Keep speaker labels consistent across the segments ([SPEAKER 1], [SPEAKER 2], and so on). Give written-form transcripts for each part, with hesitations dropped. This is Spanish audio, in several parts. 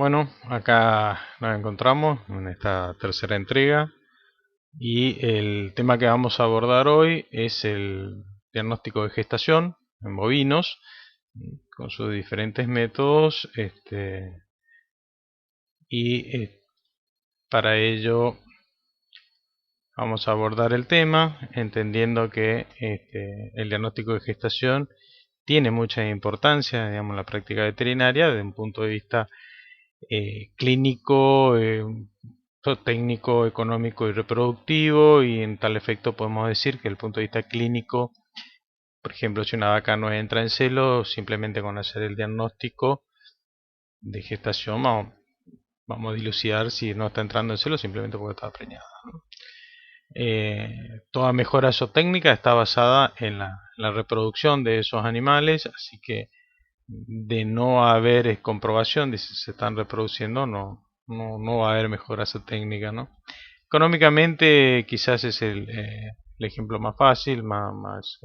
[SPEAKER 1] Bueno, acá nos encontramos en esta tercera entrega y el tema que vamos a abordar hoy es el diagnóstico de gestación en bovinos con sus diferentes métodos y para ello vamos a abordar el tema entendiendo que el diagnóstico de gestación tiene mucha importancia, digamos, en la práctica veterinaria desde un punto de vista clínico, técnico, económico y reproductivo, y en tal efecto podemos decir que desde el punto de vista clínico, por ejemplo, si una vaca no entra en celo, simplemente con hacer el diagnóstico de gestación vamos a dilucidar si no está entrando en celo simplemente porque está preñada, ¿no? Toda mejora zootécnica está basada en la reproducción de esos animales, así que de no haber comprobación de si se están reproduciendo, no va a haber mejora técnica, ¿no? Económicamente quizás es el ejemplo más fácil, más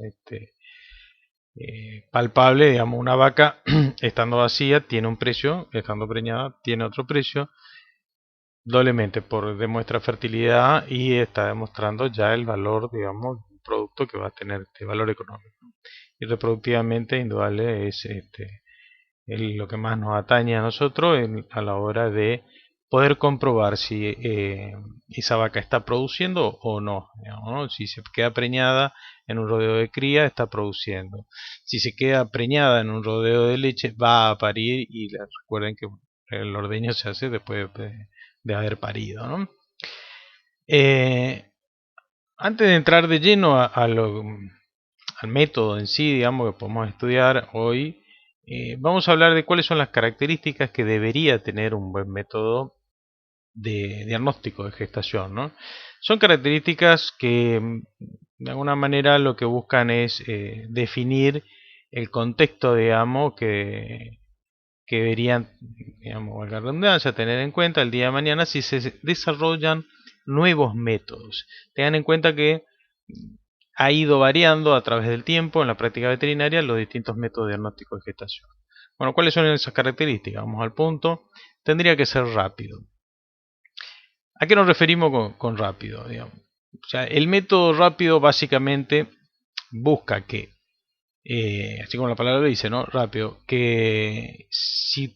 [SPEAKER 1] palpable, digamos, una vaca estando vacía tiene un precio, estando preñada tiene otro precio, doblemente por demuestra fertilidad y está demostrando ya el valor, digamos, del producto que va a tener este valor económico. Y reproductivamente, indudable, es lo que más nos atañe a nosotros a la hora de poder comprobar si esa vaca está produciendo o no, digamos, ¿no? Si se queda preñada en un rodeo de cría, está produciendo. Si se queda preñada en un rodeo de leche, va a parir y recuerden que el ordeño se hace después de haber parido, ¿no? Eh, Antes de entrar de lleno al método en sí, digamos, que podemos estudiar hoy, vamos a hablar de cuáles son las características que debería tener un buen método de diagnóstico de gestación, ¿no? Son características que de alguna manera lo que buscan es definir el contexto, digamos, que deberían, digamos, valga la redundancia, tener en cuenta el día de mañana si se desarrollan nuevos métodos. Tengan en cuenta que ha ido variando a través del tiempo en la práctica veterinaria los distintos métodos de diagnóstico de gestación. Bueno, ¿cuáles son esas características? Vamos al punto. Tendría que ser rápido. ¿A qué nos referimos con rápido? Digamos? O sea, el método rápido básicamente busca que, así como la palabra lo dice, ¿no? Rápido, que si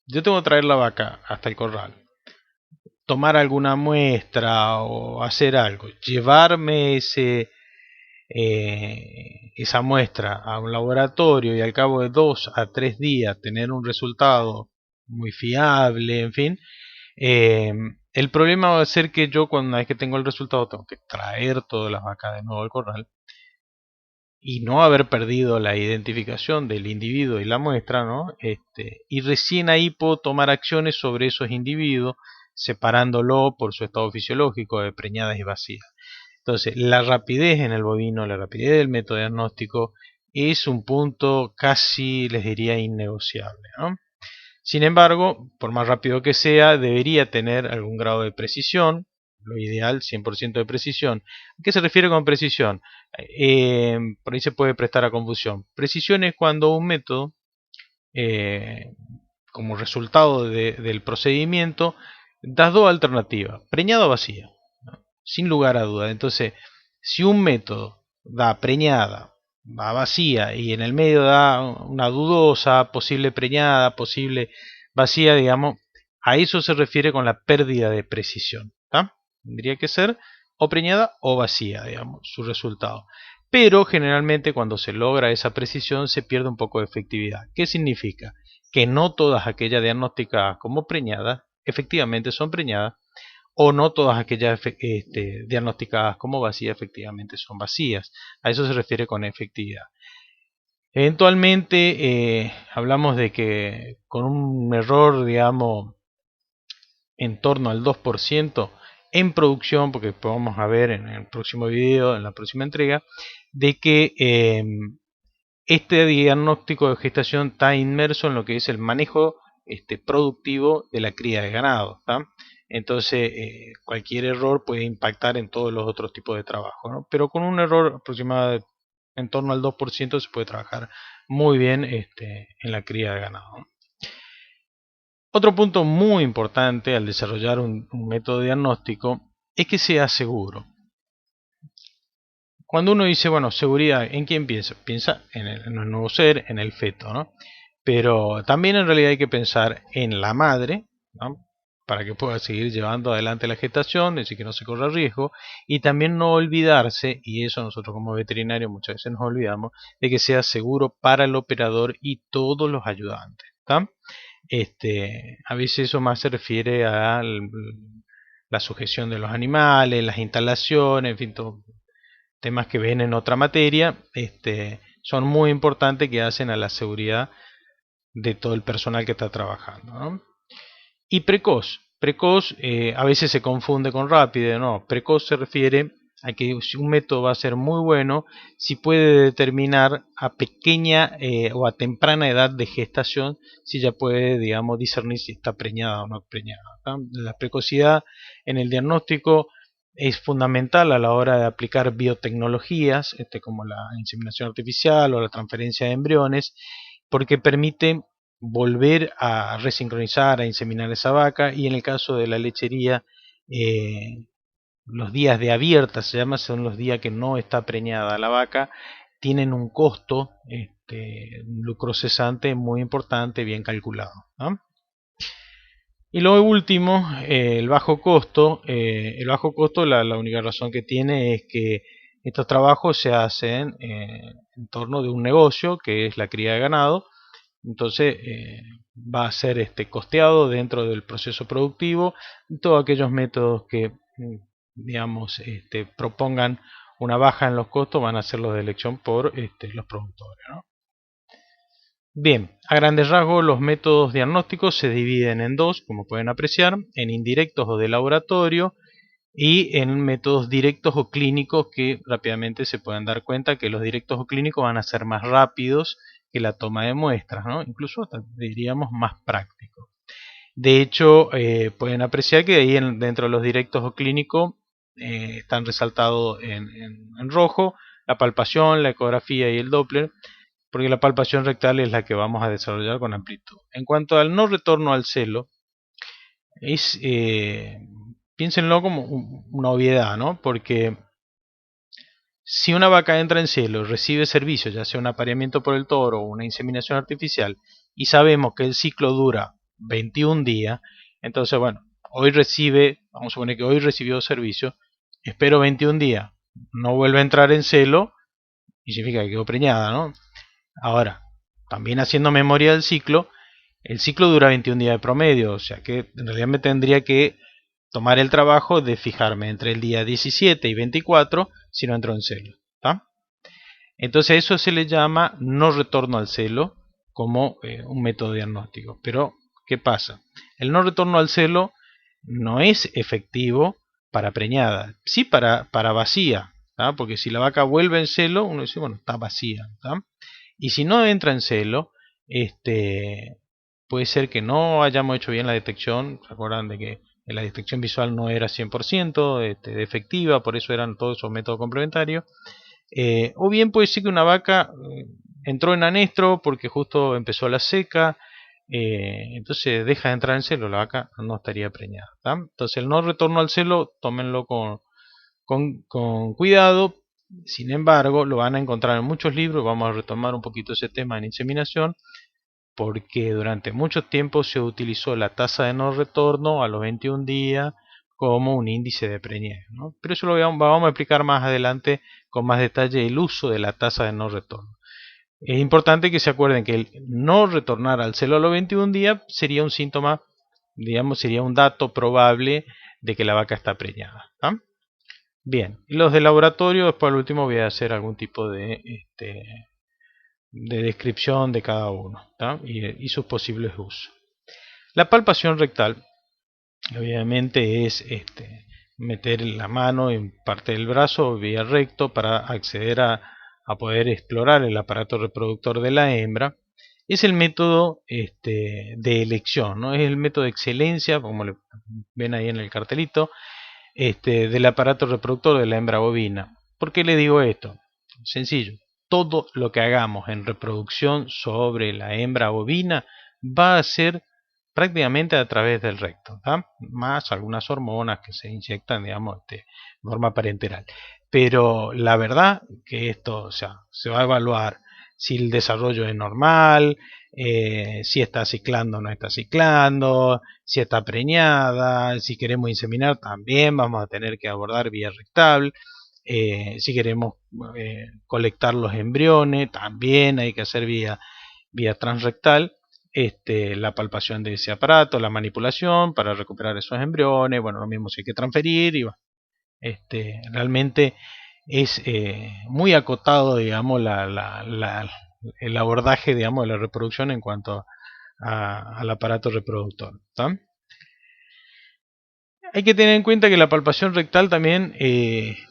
[SPEAKER 1] yo tengo que traer la vaca hasta el corral, tomar alguna muestra o hacer algo, llevarme esa muestra a un laboratorio y al cabo de 2 a 3 días tener un resultado muy fiable, en fin, eh, el problema va a ser que yo cuando una vez que tengo el resultado tengo que traer todas las vacas de nuevo al corral y no haber perdido la identificación del individuo y la muestra, ¿no? Y recién ahí puedo tomar acciones sobre esos individuos, separándolo por su estado fisiológico de preñadas y vacías. Entonces, la rapidez en el bovino, la rapidez del método diagnóstico es un punto casi, les diría, innegociable, ¿no? Sin embargo, por más rápido que sea, debería tener algún grado de precisión, lo ideal 100% de precisión. ¿A qué se refiere con precisión? Por ahí se puede prestar a confusión. Precisión es cuando un método, eh, como resultado del procedimiento, da dos alternativas, preñada o vacía, ¿no? Sin lugar a duda. Entonces, si un método da preñada, va vacía y en el medio da una dudosa, posible preñada, posible vacía, digamos, a eso se refiere con la pérdida de precisión, ¿tá? Tendría que ser o preñada o vacía, digamos, su resultado. Pero generalmente cuando se logra esa precisión se pierde un poco de efectividad. ¿Qué significa? Que no todas aquellas diagnosticadas como preñadas efectivamente son preñadas o no todas aquellas diagnosticadas como vacías efectivamente son vacías. A eso se refiere con efectividad. Eventualmente hablamos de que con un error, digamos, en torno al 2% en producción, porque después vamos a ver en el próximo video, en la próxima entrega, de que este diagnóstico de gestación está inmerso en lo que es el manejo productivo de la cría de ganado, ¿tá? Entonces, cualquier error puede impactar en todos los otros tipos de trabajo, ¿no? Pero con un error aproximado en torno al 2% se puede trabajar muy bien en la cría de ganado, ¿no? Otro punto muy importante al desarrollar un método diagnóstico es que sea seguro. Cuando uno dice, bueno, seguridad, ¿en quién piensa? Piensa en el nuevo ser, en el feto, ¿no? Pero también en realidad hay que pensar en la madre, ¿no? Para que pueda seguir llevando adelante la gestación, es decir, que no se corra riesgo, y también no olvidarse, y eso nosotros como veterinarios muchas veces nos olvidamos, de que sea seguro para el operador y todos los ayudantes, ¿tá? A veces eso más se refiere a la sujeción de los animales, las instalaciones, en fin, temas que ven en otra materia, son muy importantes, que hacen a la seguridad de todo el personal que está trabajando, ¿no? Y precoz. Precoz a veces se confunde con rápido, ¿no? Precoz se refiere a que un método va a ser muy bueno si puede determinar a pequeña o a temprana edad de gestación, si ya puede, digamos, discernir si está preñada o no preñada, ¿no? La precocidad en el diagnóstico es fundamental a la hora de aplicar biotecnologías, como la inseminación artificial o la transferencia de embriones, porque permite volver a resincronizar, a inseminar esa vaca, y en el caso de la lechería, los días de abierta, se llama, son los días que no está preñada la vaca, tienen un costo, un lucro cesante muy importante, bien calculado, ¿no? Y lo último, el bajo costo. El bajo costo, la única razón que tiene es que estos trabajos se hacen en torno de un negocio que es la cría de ganado. Entonces va a ser costeado dentro del proceso productivo. Todos aquellos métodos que digamos propongan una baja en los costos van a ser los de elección por los productores, ¿no? Bien, a grandes rasgos los métodos diagnósticos se dividen en dos, como pueden apreciar, en indirectos o de laboratorio y en métodos directos o clínicos, que rápidamente se pueden dar cuenta que los directos o clínicos van a ser más rápidos que la toma de muestras, ¿no? Incluso hasta diríamos más prácticos. De hecho, pueden apreciar que ahí dentro de los directos o clínicos están resaltados en rojo la palpación, la ecografía y el Doppler, porque la palpación rectal es la que vamos a desarrollar con amplitud. En cuanto al no retorno al celo, es, piénsenlo como una obviedad, ¿no? Porque si una vaca entra en celo y recibe servicio, ya sea un apareamiento por el toro o una inseminación artificial, y sabemos que el ciclo dura 21 días, entonces, bueno, hoy recibe, vamos a suponer que hoy recibió servicio, espero 21 días, no vuelve a entrar en celo, y significa que quedó preñada, ¿no? Ahora, también haciendo memoria del ciclo, el ciclo dura 21 días de promedio, o sea que en realidad me tendría que tomar el trabajo de fijarme entre el día 17 y 24 si no entro en celo, ¿tá? Entonces eso se le llama no retorno al celo como un método diagnóstico. Pero, ¿qué pasa? El no retorno al celo no es efectivo para preñada, sí para vacía, ¿tá? Porque si la vaca vuelve en celo, uno dice, bueno, está vacía, ¿tá? Y si no entra en celo, puede ser que no hayamos hecho bien la detección. ¿Se acuerdan de que la detección visual no era 100% efectiva? Por eso eran todos esos métodos complementarios. O bien puede ser que una vaca entró en anestro porque justo empezó la seca, entonces deja de entrar en celo, la vaca no estaría preñada, ¿tá? Entonces el no retorno al celo, tómenlo con cuidado. Sin embargo, lo van a encontrar en muchos libros. Vamos a retomar un poquito ese tema en inseminación, porque durante mucho tiempo se utilizó la tasa de no retorno a los 21 días como un índice de preñez, ¿no? Pero eso lo vamos a explicar más adelante con más detalle, el uso de la tasa de no retorno. Es importante que se acuerden que el no retornar al celo a los 21 días sería un síntoma, digamos, sería un dato probable de que la vaca está preñada, ¿tá? Bien, y los de laboratorio, después al último voy a hacer algún tipo de descripción de cada uno, ¿tá? Y sus posibles usos. La palpación rectal, obviamente, es meter la mano en parte del brazo vía recto para acceder a poder explorar el aparato reproductor de la hembra. Es el método de elección, ¿no? Es el método de excelencia, como le ven ahí en el cartelito, del aparato reproductor de la hembra bovina. ¿Por qué le digo esto? Sencillo, todo lo que hagamos en reproducción sobre la hembra bovina va a ser prácticamente a través del recto, ¿tá? Más algunas hormonas que se inyectan, digamos, de forma parenteral. Pero la verdad que esto, o sea, se va a evaluar si el desarrollo es normal, si está ciclando o no está ciclando, si está preñada, si queremos inseminar también vamos a tener que abordar vía rectal, si queremos colectar los embriones también hay que hacer vía transrectal, la palpación de ese aparato, la manipulación para recuperar esos embriones, bueno, lo mismo si hay que transferir y bueno, realmente es muy acotado, digamos, el abordaje, digamos, de la reproducción en cuanto al aparato reproductor, ¿tá? Hay que tener en cuenta que la palpación rectal también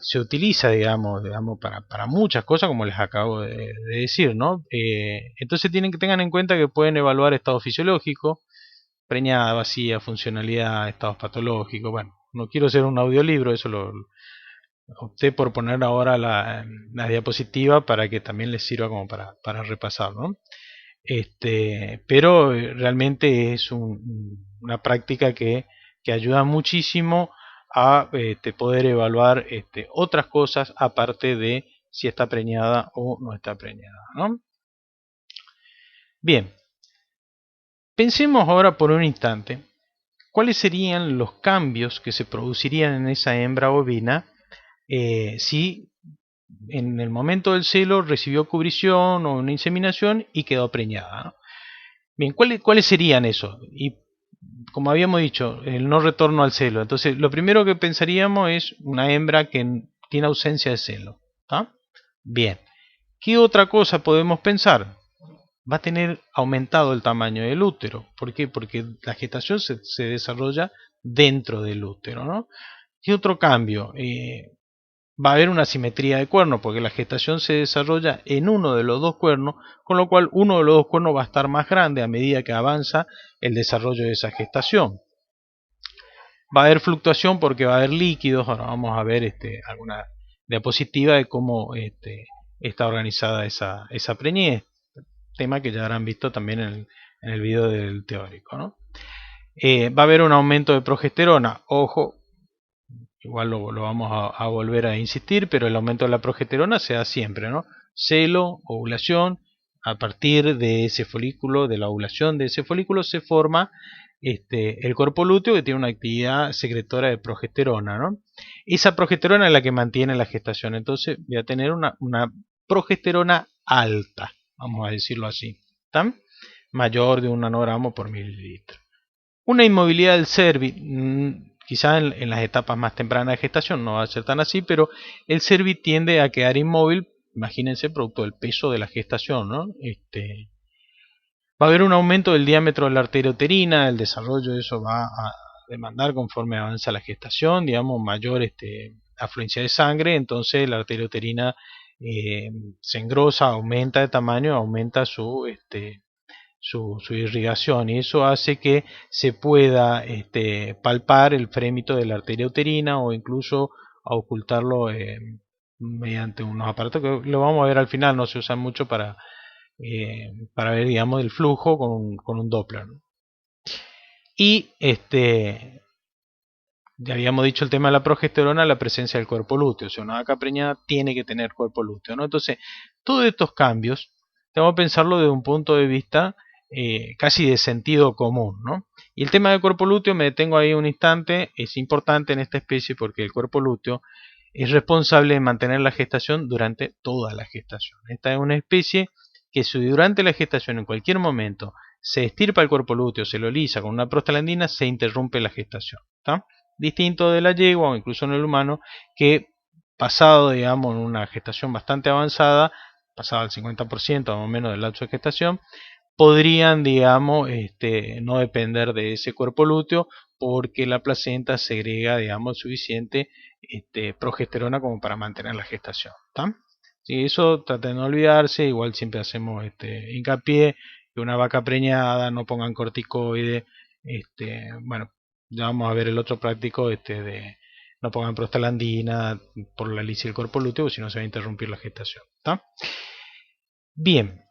[SPEAKER 1] se utiliza, digamos para muchas cosas, como les acabo de decir, ¿no? Entonces tengan en cuenta que pueden evaluar estado fisiológico, preñada, vacía, funcionalidad, estados patológicos. Bueno, no quiero hacer un audiolibro, eso lo opté por poner ahora la diapositiva para que también les sirva como para repasar, ¿no? Pero realmente es una práctica que ayuda muchísimo a poder evaluar otras cosas aparte de si está preñada o no está preñada, ¿no? Bien, pensemos ahora por un instante cuáles serían los cambios que se producirían en esa hembra bovina si en el momento del celo recibió cubrición o una inseminación y quedó preñada, ¿no? Bien, ¿cuáles serían esos? Y como habíamos dicho, el no retorno al celo. Entonces, lo primero que pensaríamos es una hembra que tiene ausencia de celo, ¿tá? Bien, ¿qué otra cosa podemos pensar? Va a tener aumentado el tamaño del útero. ¿Por qué? Porque la gestación se desarrolla dentro del útero, ¿no? ¿Qué otro cambio? Va a haber una simetría de cuernos porque la gestación se desarrolla en uno de los dos cuernos, con lo cual uno de los dos cuernos va a estar más grande a medida que avanza el desarrollo de esa gestación. Va a haber fluctuación porque va a haber líquidos. Ahora vamos a ver alguna diapositiva de cómo está organizada esa preñez, tema que ya habrán visto también en el video del teórico, ¿no? Va a haber un aumento de progesterona. Ojo, igual lo vamos a volver a insistir, pero el aumento de la progesterona se da siempre, ¿no? Celo, ovulación, a partir de ese folículo, de la ovulación de ese folículo, se forma el cuerpo lúteo que tiene una actividad secretora de progesterona, ¿no? Esa progesterona es la que mantiene la gestación, entonces voy a tener una progesterona alta, vamos a decirlo así, ¿tá? Mayor de 1 nanogramo por mililitro. Una inmovilidad del cervix, quizá en las etapas más tempranas de gestación no va a ser tan así, pero el cervix tiende a quedar inmóvil, imagínense, producto del peso de la gestación, ¿no? Va a haber un aumento del diámetro de la arteria uterina, el desarrollo de eso va a demandar conforme avanza la gestación, digamos, mayor afluencia de sangre, entonces la arteria uterina se engrosa, aumenta de tamaño, aumenta su irrigación y eso hace que se pueda palpar el frémito de la arteria uterina o incluso ocultarlo mediante unos aparatos que lo vamos a ver al final, no se usan mucho para ver, digamos, el flujo con un Doppler, ¿no? Y ya habíamos dicho el tema de la progesterona, la presencia del cuerpo lúteo. O sea, una vaca preñada tiene que tener cuerpo lúteo, ¿no? Entonces, todos estos cambios, tengo que pensarlo desde un punto de vista casi de sentido común, ¿no? Y el tema del cuerpo lúteo, me detengo ahí un instante, es importante en esta especie porque el cuerpo lúteo es responsable de mantener la gestación durante toda la gestación. Esta es una especie que si durante la gestación en cualquier momento se estirpa el cuerpo lúteo, se lo lisa con una prostaglandina, se interrumpe la gestación, ¿tá? Distinto de la yegua o incluso en el humano, que pasado, digamos, en una gestación bastante avanzada, pasado el 50% más o menos del lapso de gestación, podrían, digamos, no depender de ese cuerpo lúteo porque la placenta segrega, digamos, suficiente progesterona como para mantener la gestación, ¿tá? Si eso traten de no olvidarse, igual siempre hacemos hincapié que una vaca preñada no pongan corticoide, bueno, ya vamos a ver el otro práctico de no pongan prostaglandina por la lisis del cuerpo lúteo, si no se va a interrumpir la gestación, ¿tá? Bien,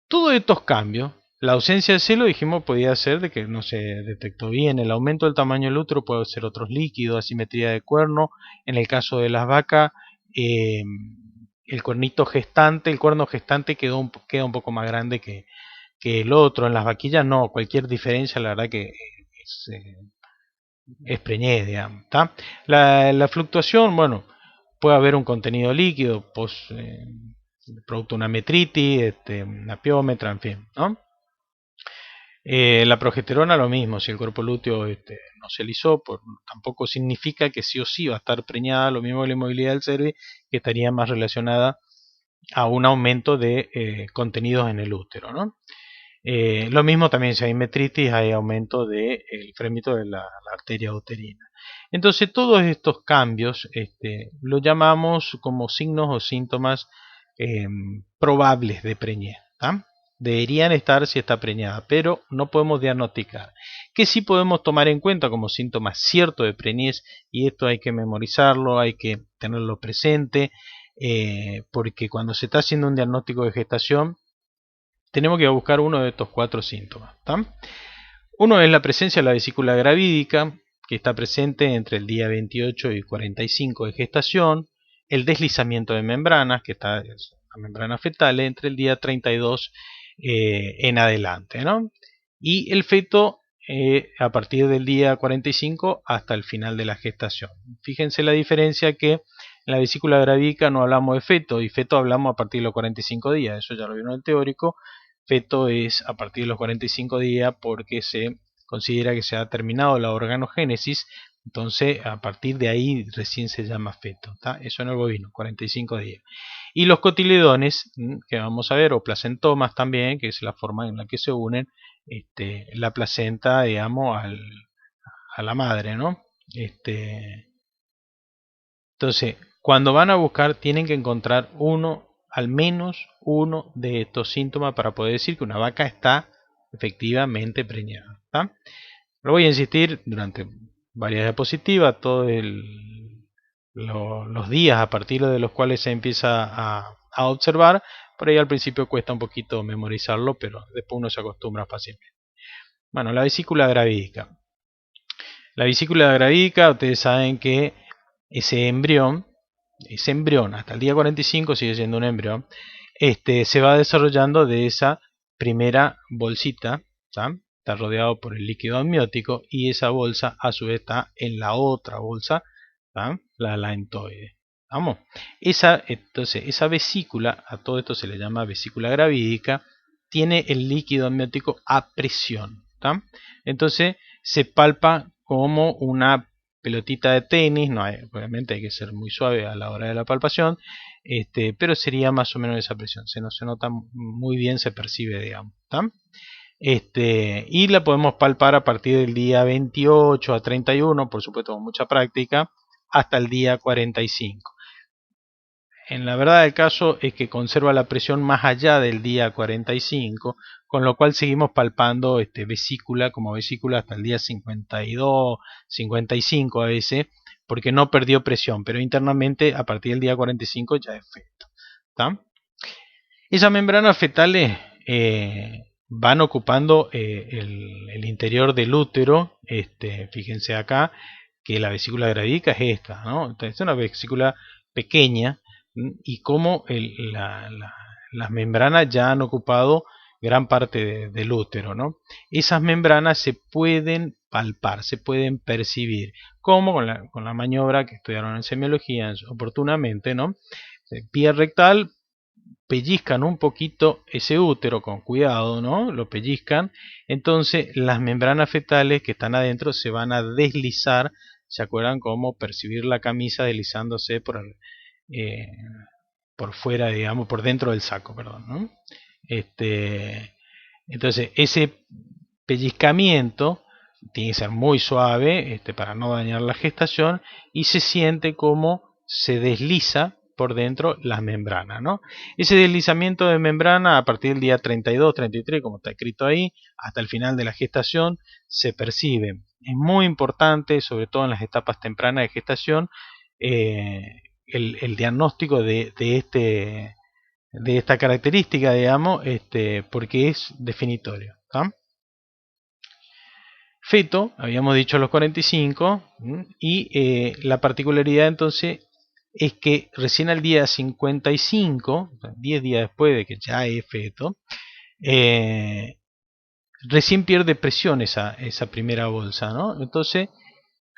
[SPEAKER 1] todos estos cambios La ausencia de celo, dijimos, podía ser de que no se detectó bien. El aumento del tamaño del útero puede ser otros líquidos, asimetría de cuerno. En el caso de las vacas, el cuerno gestante queda un poco más grande que el otro. En las vaquillas no, cualquier diferencia, la verdad que es preñez, digamos, ¿tá? La fluctuación, bueno, puede haber un contenido líquido, producto de una metritis, una piómetra, en fin, ¿no? La progesterona lo mismo, si el cuerpo lúteo no se alisó, tampoco significa que sí o sí va a estar preñada, lo mismo que la inmovilidad del cervix, que estaría más relacionada a un aumento de contenidos en el útero, ¿no? Lo mismo también si hay metritis, hay aumento del frémito de la arteria uterina. Entonces todos estos cambios lo llamamos como signos o síntomas probables de preñez, ¿tá? Deberían estar si está preñada, pero no podemos diagnosticar. Que sí podemos tomar en cuenta como síntomas ciertos de preñez, y esto hay que memorizarlo, hay que tenerlo presente, porque cuando se está haciendo un diagnóstico de gestación, tenemos que buscar uno de estos 4 síntomas, ¿tá? Uno es la presencia de la vesícula gravídica, que está presente entre el día 28 y 45 de gestación, el deslizamiento de membranas, que está en la membrana fetal, entre el día 32 en adelante, ¿no? Y el feto a partir del día 45 hasta el final de la gestación. Fíjense la diferencia que en la vesícula gravídica no hablamos de feto, y feto hablamos a partir de los 45 días, eso ya lo vieron en el teórico. Feto es a partir de los 45 días porque se considera que se ha terminado la organogénesis, entonces a partir de ahí recién se llama feto, ¿tá? Eso en el bovino, 45 días. Y los cotiledones, que vamos a ver, o placentomas también, que es la forma en la que se unen la placenta, digamos, a la madre, ¿no? Entonces, cuando van a buscar, tienen que encontrar al menos uno de estos síntomas para poder decir que una vaca está efectivamente preñada, ¿tá? Lo voy a insistir durante varias diapositivas, los días a partir de los cuales se empieza a observar. Por ahí al principio cuesta un poquito memorizarlo, pero después uno se acostumbra fácilmente. Bueno, la vesícula gravídica. La vesícula gravídica, ustedes saben que ese embrión hasta el día 45 sigue siendo un embrión, se va desarrollando de esa primera bolsita, ¿tá? Está rodeado por el líquido amniótico, y esa bolsa a su vez está en la otra bolsa, ¿tá? La alantoide. Vamos. Entonces, esa vesícula, a todo esto se le llama vesícula gravídica, tiene el líquido amniótico a presión, ¿tá? Entonces se palpa como una pelotita de tenis, obviamente hay que ser muy suave a la hora de la palpación, pero sería más o menos esa presión, se nota muy bien, se percibe, digamos, ¿tá? Y la podemos palpar a partir del día 28 a 31, por supuesto con mucha práctica, hasta el día 45. En la verdad del caso es que conserva la presión más allá del día 45, con lo cual seguimos palpando vesícula como vesícula hasta el día 52, 55 a veces, porque no perdió presión, pero internamente a partir del día 45 ya es feto, ¿tá? Esas membranas fetales van ocupando el interior del útero. Fíjense acá que la vesícula gravídica es esta, ¿no? Entonces, es una vesícula pequeña, y como las membranas ya han ocupado gran parte del útero, ¿no? Esas membranas se pueden palpar, se pueden percibir, como con la maniobra que estudiaron en semiología oportunamente, ¿no? Pie rectal, pellizcan un poquito ese útero con cuidado, ¿no? Lo pellizcan, entonces las membranas fetales que están adentro se van a deslizar. ¿Se acuerdan cómo percibir la camisa deslizándose eh, por fuera, digamos, por dentro del saco, perdón, ¿no? Entonces ese pellizcamiento tiene que ser muy suave para no dañar la gestación, y se siente como se desliza por dentro las membranas, ¿no? Ese deslizamiento de membrana a partir del día 32, 33, como está escrito ahí, hasta el final de la gestación se percibe. Es muy importante, sobre todo en las etapas tempranas de gestación, el diagnóstico de de esta característica, digamos, porque es definitorio. ¿Tá? Feto, habíamos dicho los 45, y la particularidad entonces es que recién al día 55, 10 días después de que ya es feto, recién pierde presión esa primera bolsa, ¿no? Entonces,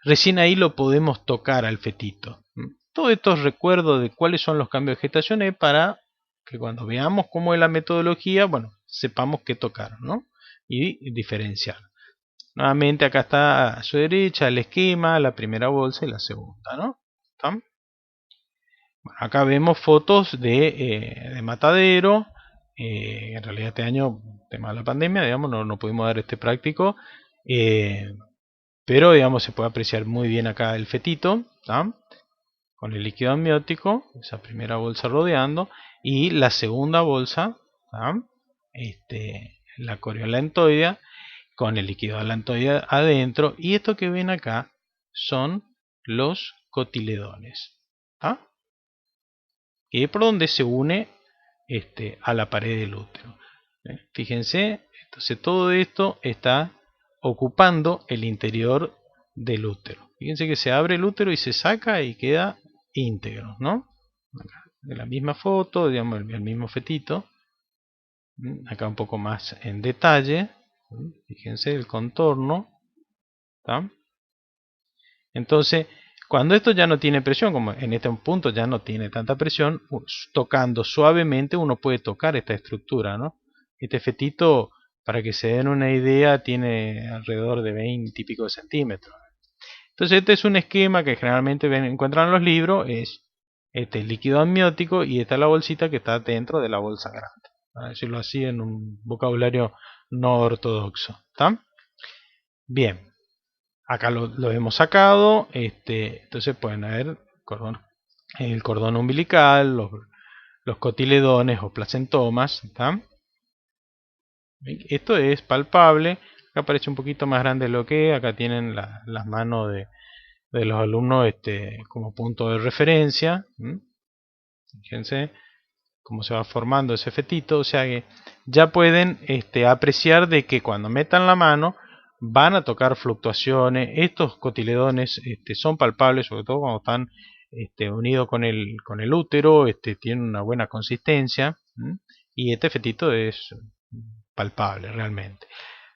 [SPEAKER 1] recién ahí lo podemos tocar al fetito. Todos estos recuerdos de cuáles son los cambios de gestación es para que cuando veamos cómo es la metodología, bueno, sepamos qué tocar, ¿no? Y diferenciar. Nuevamente acá está a su derecha el esquema, la primera bolsa y la segunda, ¿no? ¿Está? Bueno, acá vemos fotos de matadero. En realidad este año, tema de la pandemia, digamos, no pudimos dar este práctico. Pero digamos se puede apreciar muy bien acá el fetito, ¿tá? Con el líquido amniótico, esa primera bolsa rodeando, y la segunda bolsa, ¿tá? La coriolantoidea, con el líquido alantoidea adentro, y esto que ven acá son los cotiledones, ¿tá? Que es por donde se une a la pared del útero. Fíjense, entonces todo esto está ocupando el interior del útero. Fíjense que se abre el útero y se saca y queda íntegro, ¿no? Acá, de la misma foto, digamos el mismo fetito. Acá un poco más en detalle. Fíjense el contorno. ¿Tá? Entonces, cuando esto ya no tiene presión, como en este punto ya no tiene tanta presión, tocando suavemente uno puede tocar esta estructura, ¿no? Este fetito, para que se den una idea, tiene alrededor de 20 y pico de centímetros. Entonces este es un esquema que generalmente encuentran en los libros, es este líquido amniótico y esta es la bolsita que está dentro de la bolsa grande. Para decirlo así en un vocabulario no ortodoxo. ¿Está? Bien. Acá lo hemos sacado, entonces pueden ver el cordón umbilical, los cotiledones o placentomas. ¿Tá? Esto es palpable, acá parece un poquito más grande de lo que es, acá tienen las manos de los alumnos como punto de referencia. Fíjense cómo se va formando ese fetito, o sea que ya pueden apreciar de que cuando metan la mano van a tocar fluctuaciones. Estos cotiledones son palpables, sobre todo cuando están unidos con el útero, tienen una buena consistencia, y este fetito es palpable realmente.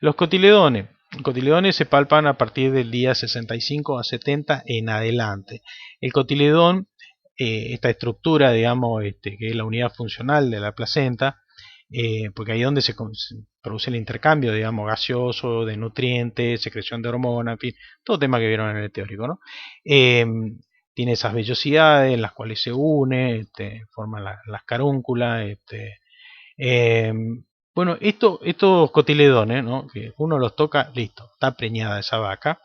[SPEAKER 1] Los cotiledones se palpan a partir del día 65 a 70 en adelante. El cotiledón, esta estructura, digamos, que es la unidad funcional de la placenta, porque ahí es donde se produce el intercambio, digamos, gaseoso, de nutrientes, secreción de hormonas, en fin, todo tema que vieron en el teórico, ¿no? Tiene esas vellosidades en las cuales se une, forman las carúnculas, bueno, estos cotiledones, ¿no? Que uno los toca, listo, está preñada esa vaca.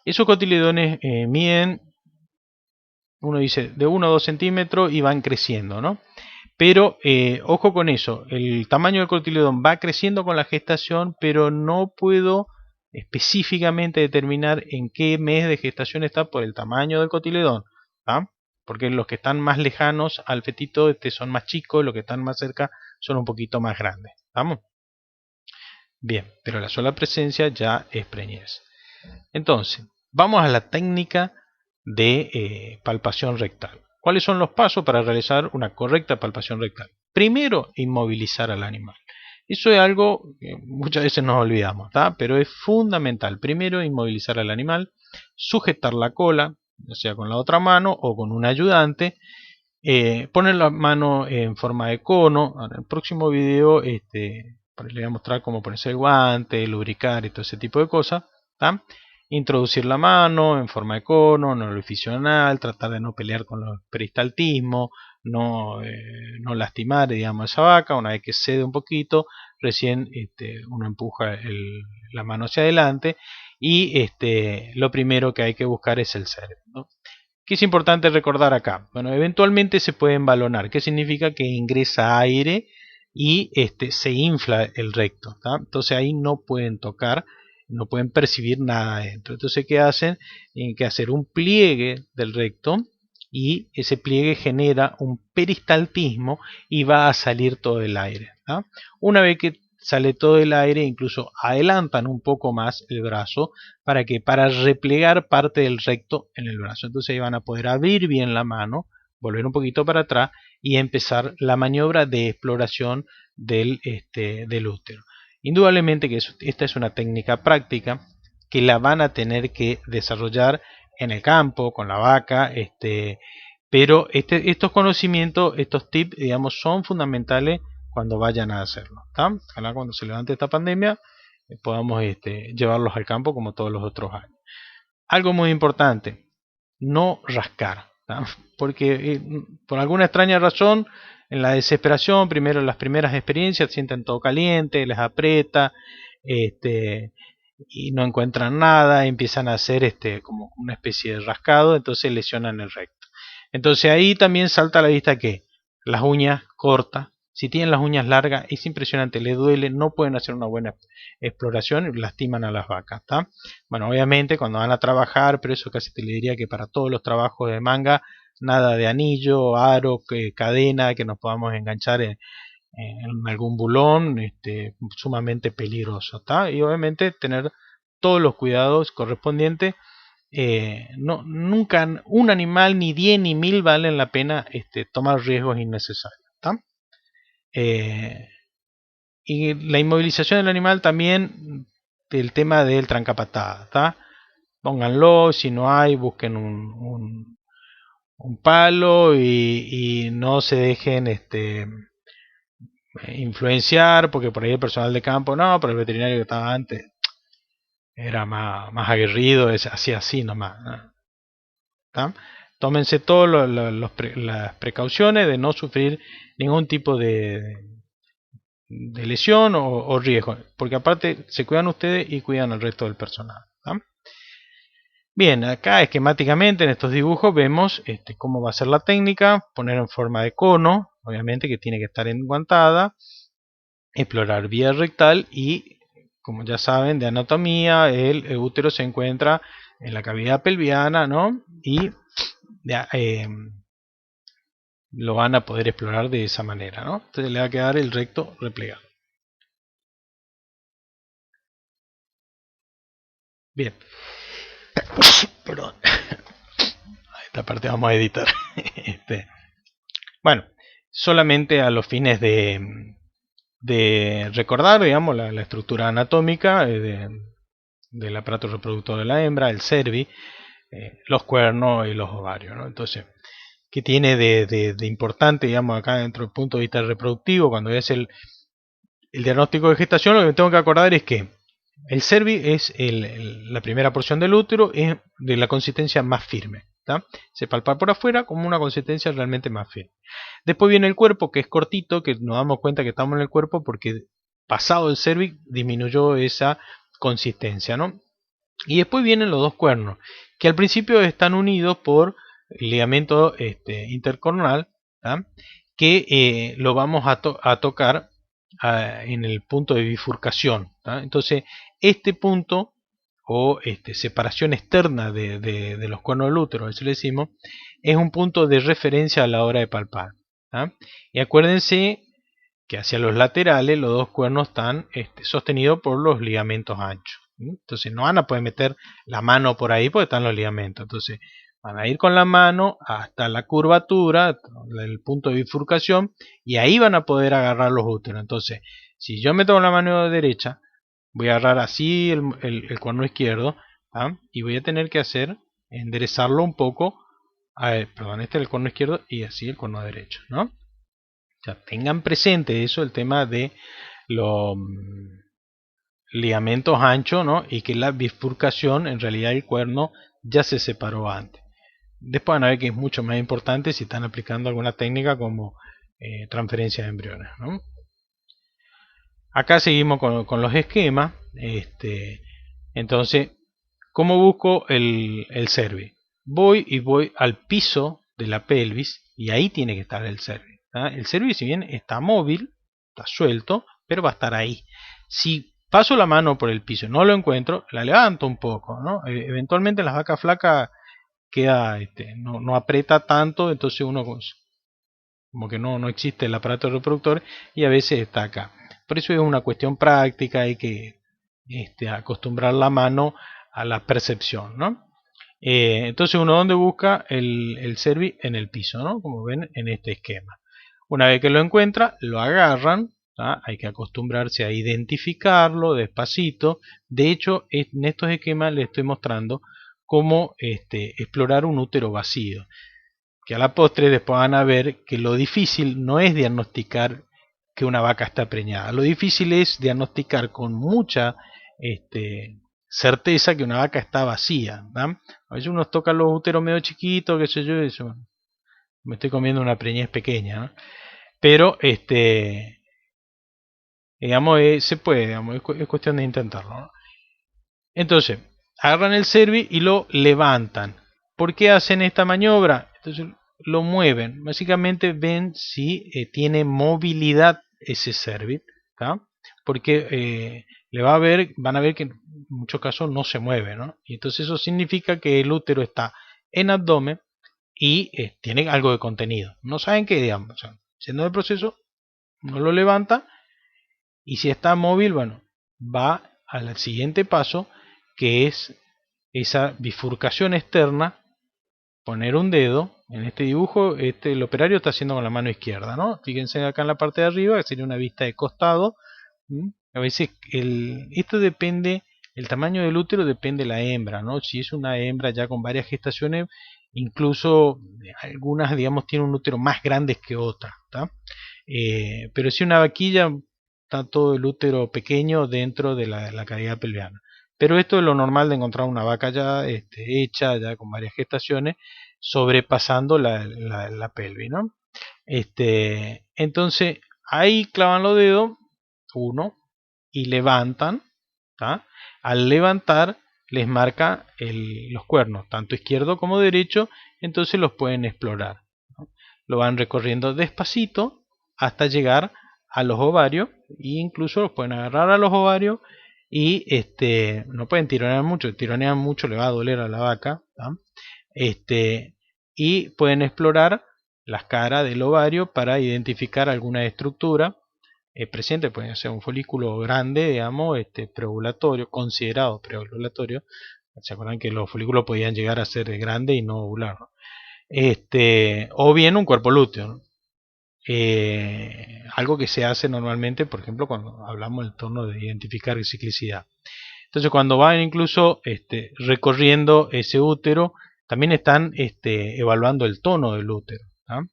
[SPEAKER 1] Esos cotiledones miden, uno dice, de 1 a 2 centímetros y van creciendo, ¿no? Pero ojo con eso, el tamaño del cotiledón va creciendo con la gestación, pero no puedo específicamente determinar en qué mes de gestación está por el tamaño del cotiledón, ¿tá? Porque los que están más lejanos al fetito son más chicos, los que están más cerca son un poquito más grandes. ¿Vamos? Bien, pero la sola presencia ya es preñez. Entonces, vamos a la técnica de palpación rectal. ¿Cuáles son los pasos para realizar una correcta palpación rectal? Primero, inmovilizar al animal. Eso es algo que muchas veces nos olvidamos, ¿tá? Pero es fundamental. Primero, inmovilizar al animal, sujetar la cola, ya sea con la otra mano o con un ayudante, poner la mano en forma de cono. En el próximo video les voy a mostrar cómo ponerse el guante, lubricar y todo ese tipo de cosas. ¿Tá? Introducir la mano en forma de cono, en el orificio anal, tratar de no pelear con los peristaltismos, no lastimar, digamos, esa vaca. Una vez que cede un poquito, recién uno empuja la mano hacia adelante y lo primero que hay que buscar es el cerebro, ¿no? ¿Qué es importante recordar acá? Bueno, eventualmente se puede embalonar. ¿Qué significa? Que ingresa aire y se infla el recto. ¿Tá? Entonces ahí no pueden tocar, no pueden percibir nada adentro. Entonces, ¿qué hacen? Tienen que hacer un pliegue del recto y ese pliegue genera un peristaltismo y va a salir todo el aire. ¿tá? Una vez que sale todo el aire, incluso adelantan un poco más el brazo para replegar parte del recto en el brazo. Entonces ahí van a poder abrir bien la mano, volver un poquito para atrás y empezar la maniobra de exploración del útero. Indudablemente que esta es una técnica práctica que la van a tener que desarrollar en el campo, con la vaca, pero estos conocimientos, estos tips, digamos, son fundamentales cuando vayan a hacerlo. ¿tá? Ojalá cuando se levante esta pandemia podamos llevarlos al campo como todos los otros años. Algo muy importante, no rascar, ¿tá? Porque por alguna extraña razón, en la desesperación, primero las primeras experiencias sienten todo caliente, les aprieta, y no encuentran nada, empiezan a hacer como una especie de rascado, entonces lesionan el recto. Entonces ahí también salta a la vista que las uñas cortas, si tienen las uñas largas, es impresionante, les duele, no pueden hacer una buena exploración y lastiman a las vacas. ¿tá? Bueno, obviamente cuando van a trabajar, pero eso casi te le diría que para todos los trabajos de manga, nada de anillo, aro, cadena, que nos podamos enganchar en algún bulón, sumamente peligroso. ¿tá? Y obviamente tener todos los cuidados correspondientes. Nunca un animal ni 10 ni 1000 valen la pena tomar riesgos innecesarios. ¿tá? Y la inmovilización del animal también, el tema del trancapatada. ¿tá? Pónganlo, si no hay, busquen un palo y no se dejen influenciar, porque por ahí el personal de campo, no, pero el veterinario que estaba antes era más aguerrido, hacía así nomás. ¿tá? Tómense todas las precauciones de no sufrir ningún tipo de lesión o riesgo, porque aparte se cuidan ustedes y cuidan al resto del personal. ¿tá? Bien, acá esquemáticamente en estos dibujos vemos cómo va a ser la técnica, poner en forma de cono, obviamente que tiene que estar enguantada, explorar vía rectal y, como ya saben de anatomía, el útero se encuentra en la cavidad pelviana, ¿no? Y lo van a poder explorar de esa manera, ¿no? Entonces le va a quedar el recto replegado. Bien. Perdón. Esta parte vamos a editar. Bueno, solamente a los fines de recordar, digamos, la estructura anatómica del aparato reproductor de la hembra, el cervi, los cuernos y los ovarios, ¿no? Entonces, ¿qué tiene de importante, digamos, acá dentro del punto de vista reproductivo? Cuando es el diagnóstico de gestación, lo que tengo que acordar es que el cervi es la primera porción del útero, es de la consistencia más firme. ¿tá? Se palpa por afuera como una consistencia realmente más firme. Después viene el cuerpo, que es cortito, que nos damos cuenta que estamos en el cuerpo porque pasado el cervix disminuyó esa consistencia. ¿no? Y después vienen los dos cuernos, que al principio están unidos por ligamento intercornal, ¿tá? que lo vamos a tocar en el punto de bifurcación. ¿tá? Entonces, este punto o separación externa de los cuernos del útero, eso le decimos, es un punto de referencia a la hora de palpar. ¿tá? Y acuérdense que hacia los laterales los dos cuernos están sostenidos por los ligamentos anchos. Entonces no van a poder meter la mano por ahí porque están los ligamentos. Entonces van a ir con la mano hasta la curvatura, el punto de bifurcación, y ahí van a poder agarrar los úteros. Entonces, si yo meto la mano derecha, voy a agarrar así el cuerno izquierdo, ¿tá? Y voy a tener que enderezarlo un poco. Perdón, este es el cuerno izquierdo y así el cuerno derecho, ¿no? O sea, tengan presente eso, el tema de los ligamentos anchos, ¿no? Y que la bifurcación, en realidad el cuerno ya se separó antes. Después van a ver que es mucho más importante si están aplicando alguna técnica como transferencia de embriones, ¿no? Acá seguimos con los esquemas. Entonces, ¿cómo busco el cervix? Voy al piso de la pelvis y ahí tiene que estar el cervix. El cervix, si bien está móvil, está suelto, pero va a estar ahí. Si paso la mano por el piso y no lo encuentro, la levanto un poco, ¿no? Eventualmente las vacas flacas queda, no aprieta tanto, entonces uno como que no existe el aparato reproductor y a veces está acá. Por eso es una cuestión práctica, hay que acostumbrar la mano a la percepción, ¿no? Entonces uno donde busca el Servi en el piso, ¿no? Como ven en este esquema. Una vez que lo encuentra, lo agarran, ¿tá? Hay que acostumbrarse a identificarlo despacito. De hecho, en estos esquemas les estoy mostrando cómo explorar un útero vacío. Que a la postre después van a ver que lo difícil no es diagnosticar que una vaca está preñada. Lo difícil es diagnosticar con mucha certeza que una vaca está vacía. ¿No? A veces uno toca los úteros medio chiquitos, qué sé yo, y eso, me estoy comiendo una preñez pequeña. ¿No? Pero, digamos, se puede, digamos, es cuestión de intentarlo. ¿No? Entonces, agarran el cervi y lo levantan. ¿Por qué hacen esta maniobra? Entonces, lo mueven. Básicamente ven si tiene movilidad ese cervi. Porque van a ver que en muchos casos no se mueve. ¿No? Y entonces eso significa que el útero está en abdomen y tiene algo de contenido. No saben qué, digamos. O sea, siendo el proceso, no lo levanta y si está móvil, bueno, va al siguiente paso que es esa bifurcación externa, poner un dedo. En este dibujo el operario está haciendo con la mano izquierda, ¿no? Fíjense acá en la parte de arriba, que sería una vista de costado. A veces esto depende, el tamaño del útero depende de la hembra, ¿no? Si es una hembra ya con varias gestaciones, incluso algunas, digamos, tienen un útero más grande que otras, pero si una vaquilla, está todo el útero pequeño dentro de la cavidad pelviana. Pero esto es lo normal de encontrar una vaca ya hecha, ya con varias gestaciones, sobrepasando la pelvis, ¿no? Entonces, ahí clavan los dedos, uno, y levantan, ¿tá? Al levantar, les marca los cuernos, tanto izquierdo como derecho, entonces los pueden explorar. ¿No? Lo van recorriendo despacito hasta llegar a los ovarios, e incluso los pueden agarrar a los ovarios y no pueden tironear mucho, tironean mucho le va a doler a la vaca, ¿tá? Y pueden explorar las caras del ovario para identificar alguna estructura presente, puede ser un folículo grande, digamos, preovulatorio, considerado preovulatorio. ¿Se acuerdan que los folículos podían llegar a ser grandes y no ovular? ¿No? O bien un cuerpo lúteo, ¿no? Algo que se hace normalmente, por ejemplo, cuando hablamos del torno de identificar ciclicidad. Entonces, cuando van incluso recorriendo ese útero, también están evaluando el tono del útero. ¿Ah?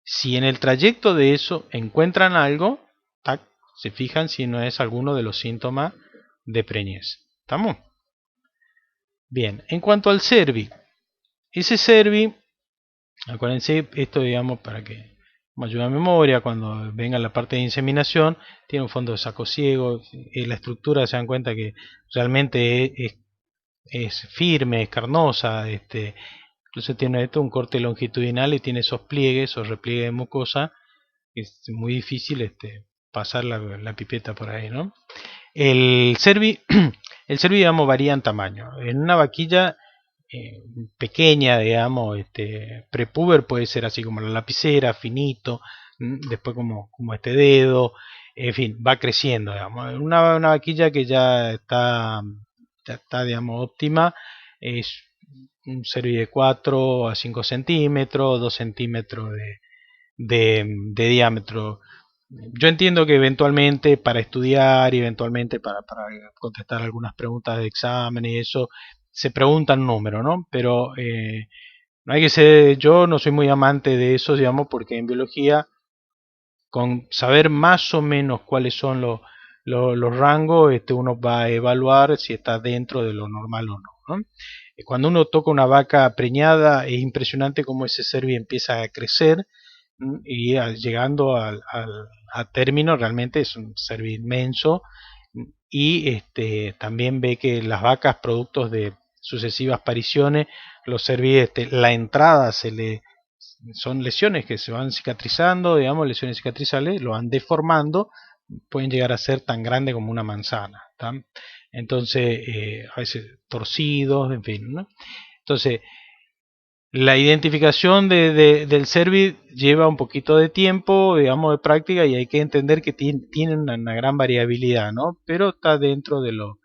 [SPEAKER 1] Si en el trayecto de eso encuentran algo, tac, se fijan si no es alguno de los síntomas de preñez. ¿Estamos? Bien, en cuanto al cervi, ese cervi, acuérdense, esto digamos para que me ayude a memoria, cuando venga la parte de inseminación, tiene un fondo de saco ciego, la estructura se dan cuenta que realmente es firme, es carnosa, incluso tiene un corte longitudinal y tiene esos pliegues, esos repliegues de mucosa, es muy difícil pasar la pipeta por ahí, ¿no? El cervi, el cervi, digamos, varía en tamaño. En una vaquilla pequeña, digamos, prepuber puede ser así como la lapicera, finito, después como este dedo, en fin, va creciendo, digamos. Una vaquilla que ya está, digamos, óptima, es un cervi de 4 a 5 centímetros, 2 centímetros de diámetro. Yo entiendo que eventualmente para estudiar y eventualmente para contestar algunas preguntas de examen y eso, se preguntan números, ¿no? Pero no hay que ser, yo no soy muy amante de eso, digamos, porque en biología, con saber más o menos cuáles son los rangos, uno va a evaluar si está dentro de lo normal o no, ¿no? Cuando uno toca una vaca preñada, es impresionante cómo ese cervi empieza a crecer y llegando a término realmente es un cervi inmenso y también ve que las vacas productos de sucesivas pariciones, los cervi, la entrada son lesiones que se van cicatrizando, digamos, lesiones cicatrizales, lo van deformando pueden llegar a ser tan grandes como una manzana, ¿tá? Entonces, a veces torcidos, en fin, ¿no? Entonces, la identificación del cervid lleva un poquito de tiempo, digamos, de práctica, y hay que entender que tiene una gran variabilidad, ¿no? Pero está dentro de lo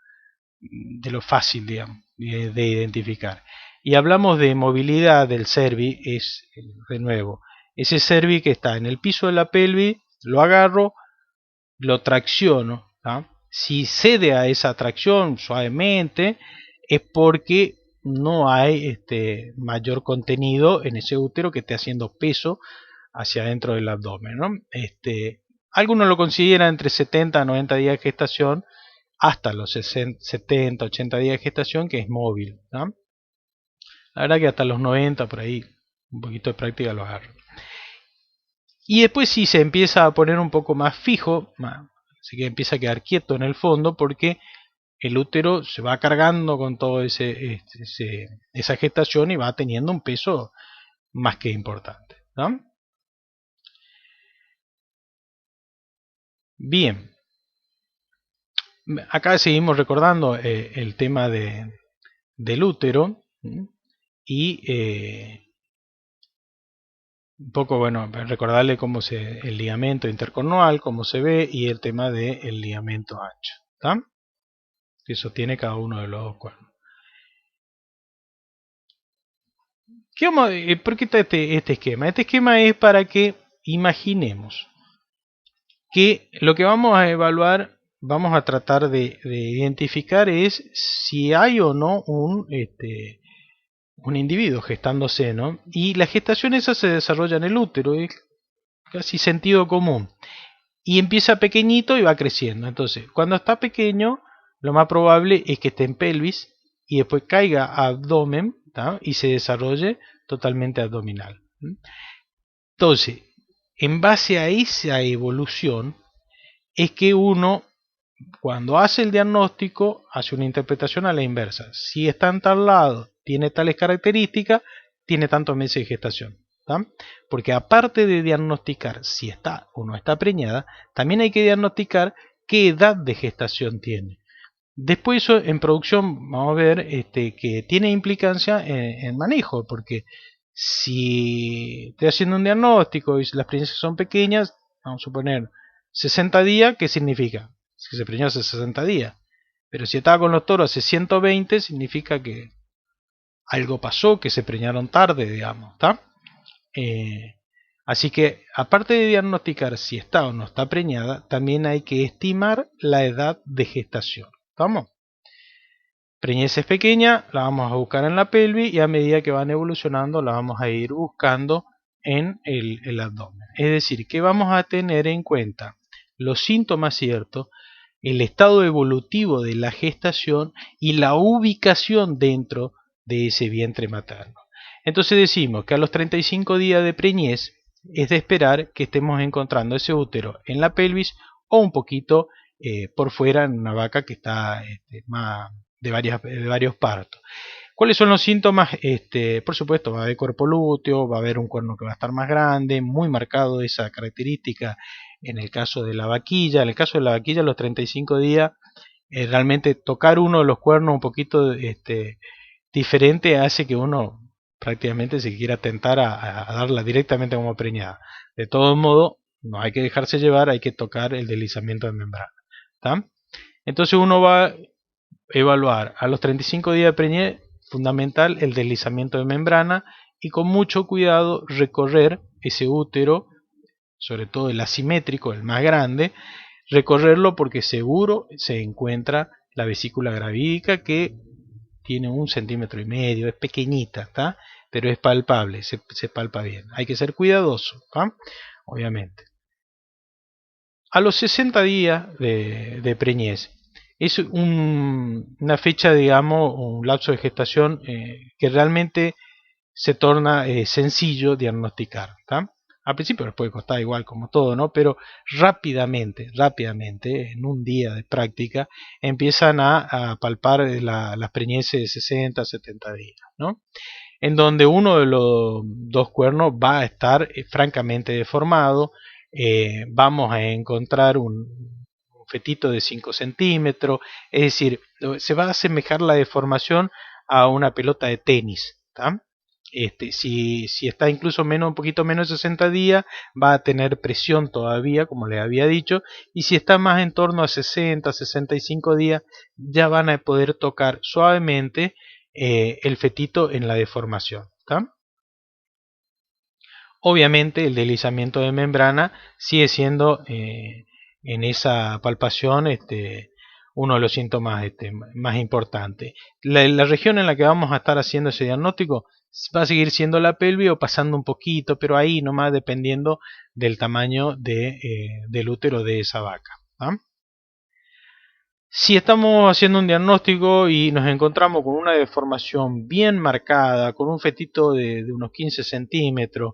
[SPEAKER 1] fácil, digamos, de identificar. Y hablamos de movilidad del cervi, es, de nuevo, ese cervi que está en el piso de la pelvis, lo agarro, lo tracciono, ¿tá? Si cede a esa tracción suavemente, es porque no hay mayor contenido en ese útero que esté haciendo peso hacia adentro del abdomen, ¿no? Algunos lo consideran entre 70 a 90 días de gestación, hasta los 60, 70, 80 días de gestación, que es móvil, ¿no? La verdad que hasta los 90 por ahí, un poquito de práctica lo agarro. Y después sí se empieza a poner un poco más fijo, así que empieza a quedar quieto en el fondo, porque el útero se va cargando con todo esa gestación y va teniendo un peso más que importante, ¿no? Bien, acá seguimos recordando el tema del útero, y un poco, bueno, recordarle el ligamento intercornual, cómo se ve, y el tema del ligamento ancho, ¿tá? Que sostiene cada uno de los dos cuernos. ¿Por qué está este esquema? Este esquema es para que imaginemos que lo que vamos a evaluar, vamos a tratar de identificar es si hay o no un individuo gestándose, ¿no? Y la gestación esa se desarrolla en el útero, es casi sentido común. Y empieza pequeñito y va creciendo. Entonces, cuando está pequeño, lo más probable es que esté en pelvis y después caiga a abdomen, ¿tá? Y se desarrolle totalmente abdominal. Entonces, en base a esa evolución, es que uno, cuando hace el diagnóstico, hace una interpretación a la inversa. Si está en tal lado, tiene tales características, tiene tantos meses de gestación, ¿tá? Porque aparte de diagnosticar si está o no está preñada, también hay que diagnosticar qué edad de gestación tiene. Después eso en producción vamos a ver que tiene implicancia en manejo, porque si estoy haciendo un diagnóstico y las preñaciones son pequeñas, vamos a suponer 60 días, ¿qué significa? Que se preñó hace 60 días. Pero si estaba con los toros hace 120, significa que algo pasó, que se preñaron tarde, digamos, ¿está? Así que, aparte de diagnosticar si está o no está preñada, también hay que estimar la edad de gestación. ¿Estamos? Preñez es pequeña, la vamos a buscar en la pelvis, y a medida que van evolucionando la vamos a ir buscando en el abdomen. Es decir, que vamos a tener en cuenta los síntomas ciertos, el estado evolutivo de la gestación y la ubicación dentro de ese vientre materno. Entonces decimos que a los 35 días de preñez es de esperar que estemos encontrando ese útero en la pelvis o un poquito por fuera en una vaca que está más de varios partos. ¿Cuáles son los síntomas? Por supuesto, va a haber cuerpo lúteo, va a haber un cuerno que va a estar más grande, muy marcado esa característica en el caso de la vaquilla. En el caso de la vaquilla, a los 35 días, realmente tocar uno de los cuernos un poquito diferente hace que uno prácticamente se quiera tentar a darla directamente como preñada. De todo modo, no hay que dejarse llevar, hay que tocar el deslizamiento de membrana, ¿tá? Entonces uno va a evaluar a los 35 días de preñez, fundamental el deslizamiento de membrana, y con mucho cuidado recorrer ese útero, sobre todo el asimétrico, el más grande, recorrerlo porque seguro se encuentra la vesícula gravídica, que tiene 1,5 centímetros, es pequeñita, ¿está? Pero es palpable, se palpa bien. Hay que ser cuidadoso, ¿tá? Obviamente. A los 60 días de preñez es una fecha, digamos, un lapso de gestación que realmente se torna sencillo diagnosticar, ¿tá? Al principio les puede costar igual como todo, ¿no? Pero rápidamente, en un día de práctica, empiezan a palpar las preñeces de 60 a 70 días, ¿no? En donde uno de los dos cuernos va a estar francamente deformado, vamos a encontrar un fetito de 5 centímetros, es decir, se va a asemejar la deformación a una pelota de tenis, ¿tá? Si está incluso un poquito menos de 60 días, va a tener presión todavía, como les había dicho, y si está más en torno a 60, 65 días, ya van a poder tocar suavemente el fetito en la deformación, ¿tá? Obviamente el deslizamiento de membrana sigue siendo en esa palpación uno de los síntomas más importantes. La región en la que vamos a estar haciendo ese diagnóstico va a seguir siendo la pelvis o pasando un poquito, pero ahí nomás dependiendo del tamaño del útero de esa vaca, ¿tá? Si estamos haciendo un diagnóstico y nos encontramos con una deformación bien marcada, con un fetito de unos 15 centímetros,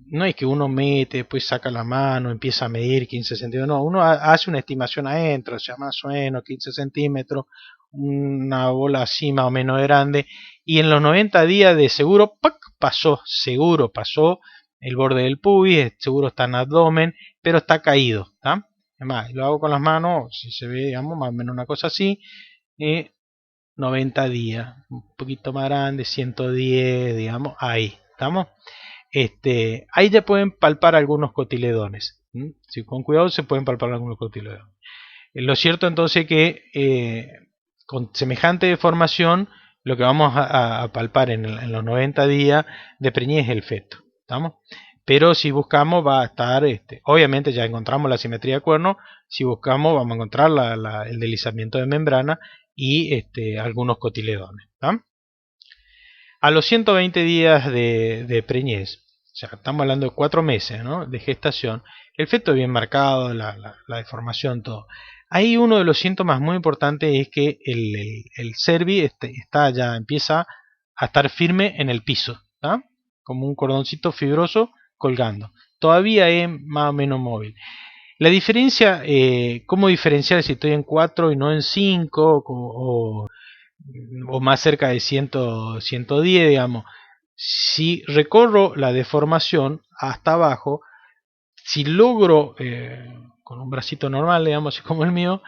[SPEAKER 1] no es que uno mete, después saca la mano, empieza a medir 15 centímetros, no, uno hace una estimación adentro, o sea, más o menos 15 centímetros, una bola así más o menos grande, y en los 90 días de seguro, ¡pac! Seguro pasó el borde del pubis, seguro está en abdomen, pero está caído, ¿tá? Además, lo hago con las manos, si se ve, digamos, más o menos una cosa así, 90 días, un poquito más grande, 110, digamos, ahí, ¿estamos? Ahí ya pueden palpar algunos cotiledones. Si con cuidado se pueden palpar algunos cotiledones. Lo cierto entonces que con semejante deformación lo que vamos a palpar en los 90 días de preñez es el feto. ¿Estamos? Pero si buscamos va a estar, obviamente ya encontramos la simetría de cuerno, si buscamos vamos a encontrar el deslizamiento de membrana y algunos cotiledones. ¿Tá? A los 120 días de preñez, o sea, estamos hablando de 4 meses, ¿no?, de gestación, el feto bien marcado, la deformación, todo. Ahí uno de los síntomas muy importantes es que el cervi ya empieza a estar firme en el piso, ¿tá? Como un cordoncito fibroso colgando. Todavía es más o menos móvil. La diferencia, ¿cómo diferenciar si estoy en 4 y no en 5 o más cerca de 110, digamos? Si recorro la deformación hasta abajo, si logro, con un bracito normal, digamos, así como el mío,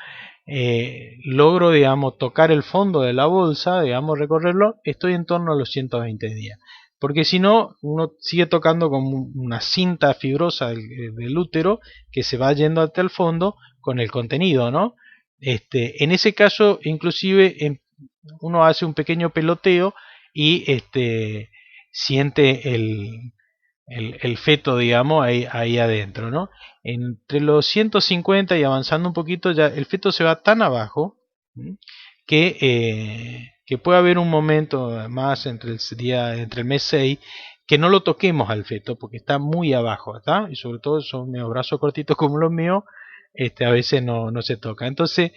[SPEAKER 1] logro, digamos, tocar el fondo de la bolsa, digamos, recorrerlo, estoy en torno a los 120 días. Porque si no, uno sigue tocando como una cinta fibrosa del útero que se va yendo hasta el fondo con el contenido, ¿no? En ese caso, inclusive, uno hace un pequeño peloteo y siente el feto, digamos, ahí adentro, ¿no? Entre los 150 y avanzando un poquito, ya el feto se va tan abajo que puede haber un momento más entre el mes 6 que no lo toquemos al feto porque está muy abajo, ¿está? Y sobre todo son medio brazos cortitos como los míos, a veces no se toca. Entonces,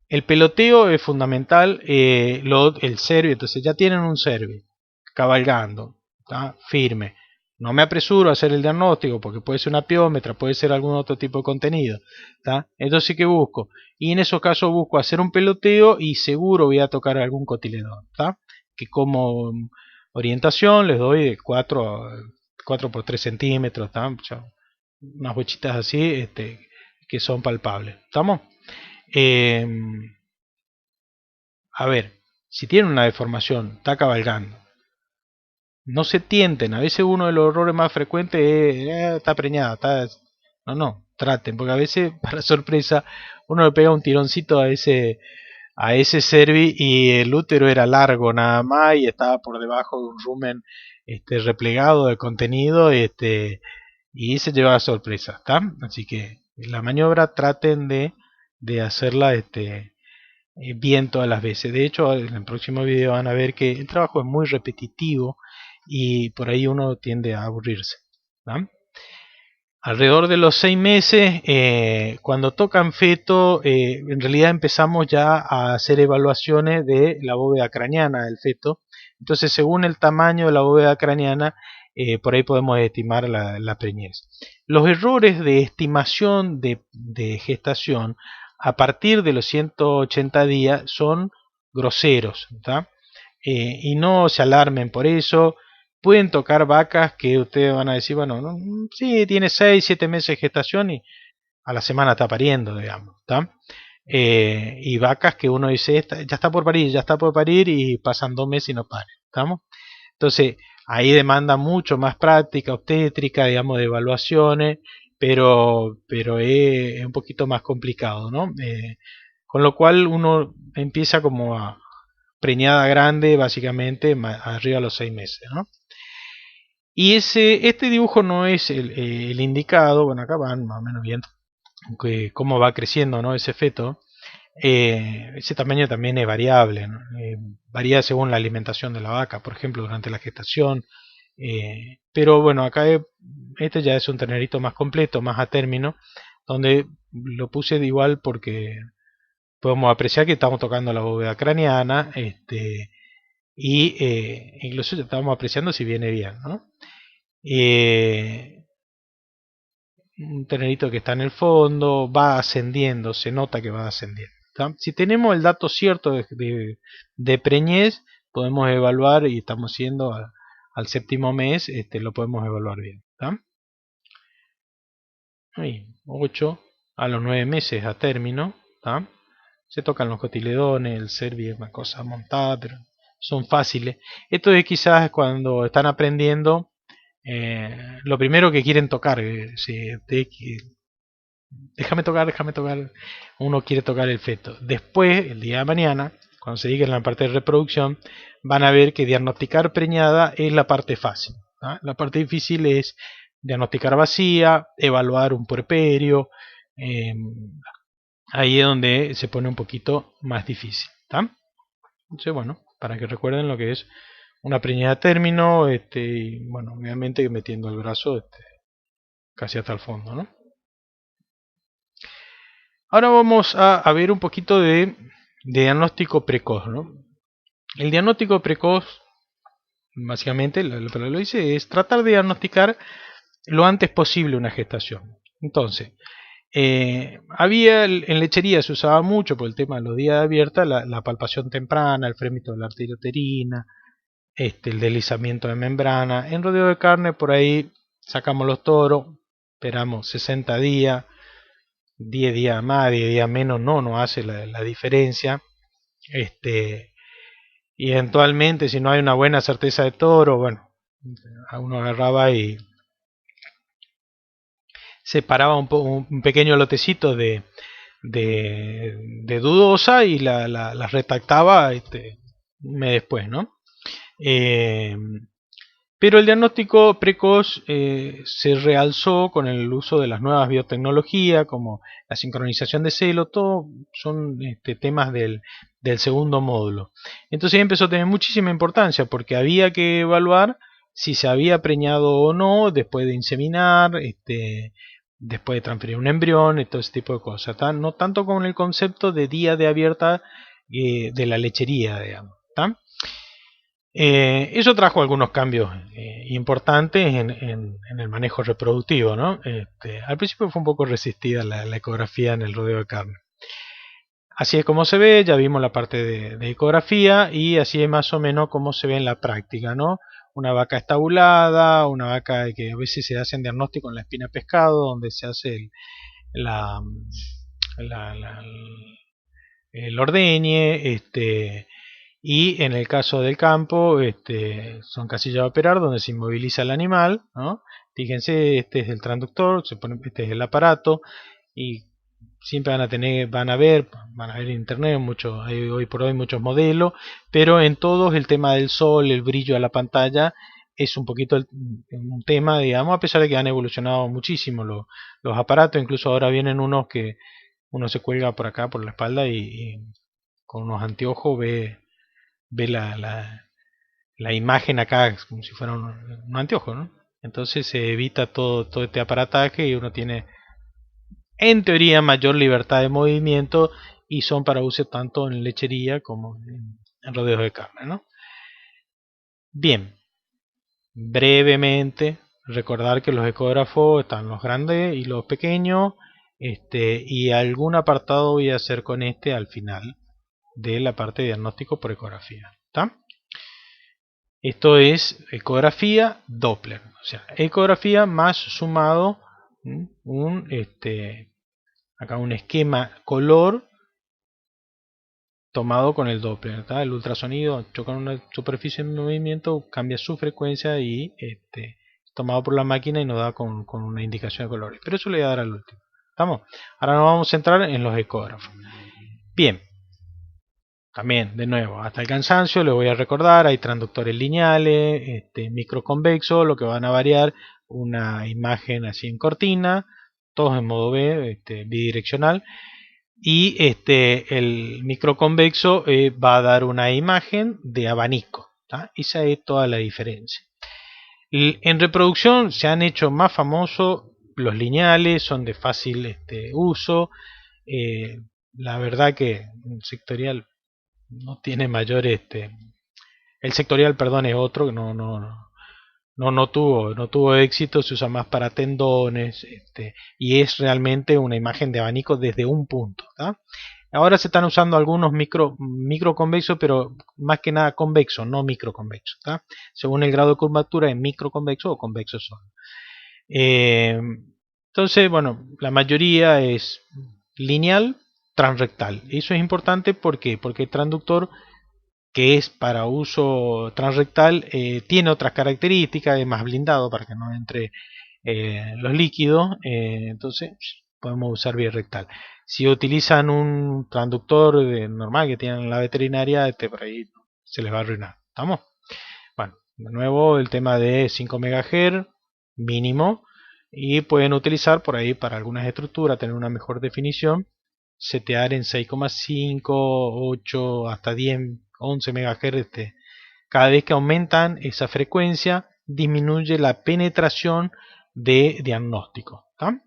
[SPEAKER 1] el peloteo es fundamental, el cervi, entonces ya tienen un cervi cabalgando, ¿tá? Firme. No me apresuro a hacer el diagnóstico porque puede ser una piómetra, puede ser algún otro tipo de contenido, ¿tá? Entonces, ¿qué busco? Y en esos casos busco hacer un peloteo y seguro voy a tocar algún cotiledón, ¿tá? Que como orientación les doy de 4 por 3 centímetros, ¿tá? Unas bochitas así que son palpables, ¿estamos? Eh, a ver, si tienen una deformación, está cabalgando, no se tienten. A veces uno de los errores más frecuentes es, está preñada, no, traten, porque a veces, para sorpresa, uno le pega un tironcito a ese cervi y el útero era largo nada más y estaba por debajo de un rumen replegado de contenido y se lleva sorpresa, ¿está? Así que la maniobra traten de hacerla bien todas las veces. De hecho, en el próximo video van a ver que el trabajo es muy repetitivo y por ahí uno tiende a aburrirse, ¿no? Alrededor de los 6 meses, cuando tocan feto, en realidad empezamos ya a hacer evaluaciones de la bóveda craneana del feto. Entonces, según el tamaño de la bóveda craneana, por ahí podemos estimar la preñez. Los errores de estimación de gestación a partir de los 180 días son groseros, ¿tá? Y no se alarmen por eso. pueden tocar vacas que ustedes van a decir, bueno, no, sí, tiene 6, 7 meses de gestación y a la semana está pariendo, digamos, ¿está? Y vacas que uno dice, ya está por parir, ya está por parir y pasan 2 meses y no paren, ¿estamos? Entonces, ahí demanda mucho más práctica obstétrica, digamos, de evaluaciones, pero es un poquito más complicado, ¿no? Con lo cual uno empieza como a preñada grande, básicamente, arriba de los 6 meses, ¿no? Y este dibujo no es el indicado, bueno, acá van más o menos viendo cómo va creciendo, ¿no? Ese feto. Ese tamaño también es variable, ¿no? Varía según la alimentación de la vaca, por ejemplo, durante la gestación. Pero bueno, acá este ya es un ternerito más completo, más a término, donde lo puse de igual porque podemos apreciar que estamos tocando la bóveda craneana, y incluso estamos apreciando si viene bien, ¿no? Un ternerito que está en el fondo, va ascendiendo, se nota que va ascendiendo. ¿Tá? Si tenemos el dato cierto de preñez, podemos evaluar y estamos siendo al séptimo mes, lo podemos evaluar bien. ¿Tá? Ahí, 8 a los 9 meses a término. ¿Tá? Se tocan los cotiledones, el cervi es una cosa montada, pero son fáciles. Esto es quizás cuando están aprendiendo, lo primero que quieren tocar. Déjame tocar, déjame tocar. Uno quiere tocar el feto. Después, el día de mañana, cuando se diga en la parte de reproducción, van a ver que diagnosticar preñada es la parte fácil. ¿Ah? La parte difícil es diagnosticar vacía, evaluar un puerperio. eh, Ahí es donde se pone un poquito más difícil. ¿Tá? Entonces, bueno, para que recuerden lo que es una preñada a término, y bueno, obviamente metiendo el brazo casi hasta el fondo, ¿no? Ahora vamos a ver un poquito de diagnóstico precoz, ¿no? El diagnóstico precoz, básicamente, lo que lo dice es tratar de diagnosticar lo antes posible una gestación. Entonces, en lechería se usaba mucho por el tema de los días de abierta, la palpación temprana, el frémito de la arteria uterina, el deslizamiento de membrana. En rodeo de carne, por ahí sacamos los toros, esperamos 60 días, 10 días más, 10 días menos, no hace la diferencia. Y eventualmente, si no hay una buena certeza de toro, bueno, a uno agarraba y separaba un pequeño lotecito de dudosa y la retactaba un mes después, ¿no? Eh, Pero el diagnóstico precoz se realzó con el uso de las nuevas biotecnologías, como la sincronización de celo, todo son temas del segundo módulo. Entonces empezó a tener muchísima importancia porque había que evaluar si se había preñado o no después de inseminar, después de transferir un embrión y todo ese tipo de cosas. ¿Tá? No tanto con el concepto de día de abierta de la lechería, digamos. ¿Tá? Eso trajo algunos cambios importantes en el manejo reproductivo, ¿no? Al principio fue un poco resistida la ecografía en el rodeo de carne. Así es como se ve, ya vimos la parte de ecografía y así es más o menos como se ve en la práctica, ¿no? Una vaca estabulada, una vaca que a veces se hace en diagnóstico en la espina pescado, donde se hace la, la, la- el ordeñe, y en el caso del campo, son casillas de operar donde se inmoviliza el animal, ¿no? Fíjense, este es el transductor, este es el aparato y siempre van a ver en internet, hay hoy por hoy muchos modelos, pero en todos el tema del sol, el brillo a la pantalla es un poquito un tema, digamos, a pesar de que han evolucionado muchísimo los aparatos, incluso ahora vienen unos que uno se cuelga por acá, por la espalda y con unos anteojos ve la imagen acá como si fuera un anteojo, ¿no? Entonces se evita todo este aparataje y uno tiene en teoría mayor libertad de movimiento y son para uso tanto en lechería como en rodeos de carne, ¿no? Bien, brevemente recordar que los ecógrafos están los grandes y los pequeños, y algún apartado voy a hacer con al final de la parte de diagnóstico por ecografía, ¿está? Esto es ecografía Doppler, o sea, ecografía más sumado acá un esquema color tomado con el Doppler, ¿tá? El ultrasonido choca en una superficie en movimiento, cambia su frecuencia y tomado por la máquina y nos da con una indicación de colores. Pero eso le voy a dar al último. ¿Estamos? Ahora nos vamos a centrar en los ecógrafos. Bien, también, de nuevo, hasta el cansancio, les voy a recordar, hay transductores lineales, microconvexo, lo que van a variar, una imagen así en cortina, todos en modo B, bidireccional, y el microconvexo va a dar una imagen de abanico, ¿tá? Esa es toda la diferencia. En reproducción se han hecho más famosos los lineales, son de fácil uso, la verdad que el sectorial no tiene mayor el sectorial, perdón, es otro que no tuvo éxito, se usa más para tendones, y es realmente una imagen de abanico desde un punto, ¿tá? Ahora se están usando algunos microconvexos, pero más que nada convexo, no microconvexo, ¿tá? Según el grado de curvatura es microconvexo o convexo solo. Entonces, bueno, la mayoría es lineal, transrectal. Eso es importante porque el transductor que es para uso transrectal tiene otras características, es más blindado para que no entre los líquidos, entonces podemos usar vía rectal. Si utilizan un transductor normal que tienen en la veterinaria, por ahí se les va a arruinar. ¿Estamos? Bueno, de nuevo el tema de 5 MHz mínimo, y pueden utilizar por ahí para algunas estructuras tener una mejor definición, setear en 6,5, 8 hasta 10, 11 MHz. Cada vez que aumentan esa frecuencia disminuye la penetración de diagnóstico, ¿tá?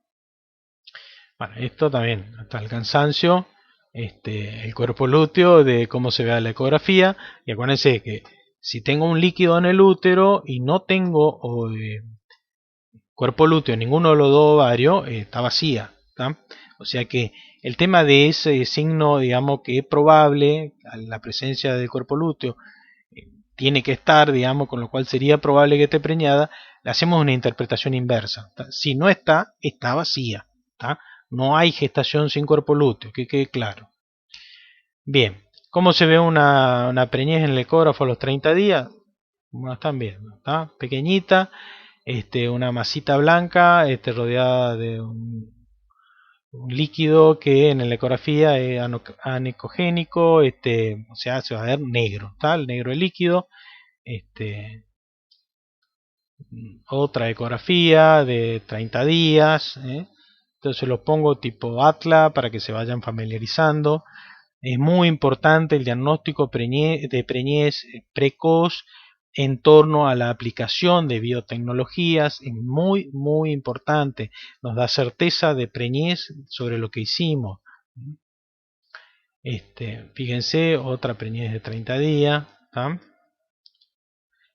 [SPEAKER 1] Bueno, esto también hasta el cansancio, el cuerpo lúteo, de cómo se ve la ecografía. Y acuérdense que si tengo un líquido en el útero y no tengo cuerpo lúteo en ninguno de los dos ovarios, está vacía, ¿tá? O sea que el tema de ese signo, digamos que es probable, a la presencia del cuerpo lúteo, tiene que estar, digamos, con lo cual sería probable que esté preñada, le hacemos una interpretación inversa, ¿tá? Si no está, está vacía, ¿tá? No hay gestación sin cuerpo lúteo, que quede claro. Bien, ¿cómo se ve una preñez en el ecógrafo a los 30 días? Como están viendo, ¿tá? Pequeñita, una masita blanca, rodeada de un líquido que en la ecografía es anecogénico, o sea, se va a ver negro, ¿tá? El negro es líquido. Otra ecografía de 30 días, entonces los pongo tipo Atlas para que se vayan familiarizando. Es muy importante el diagnóstico de preñez precoz en torno a la aplicación de biotecnologías, es muy muy importante, nos da certeza de preñez sobre lo que hicimos. Fíjense, otra preñez de 30 días, ¿tá?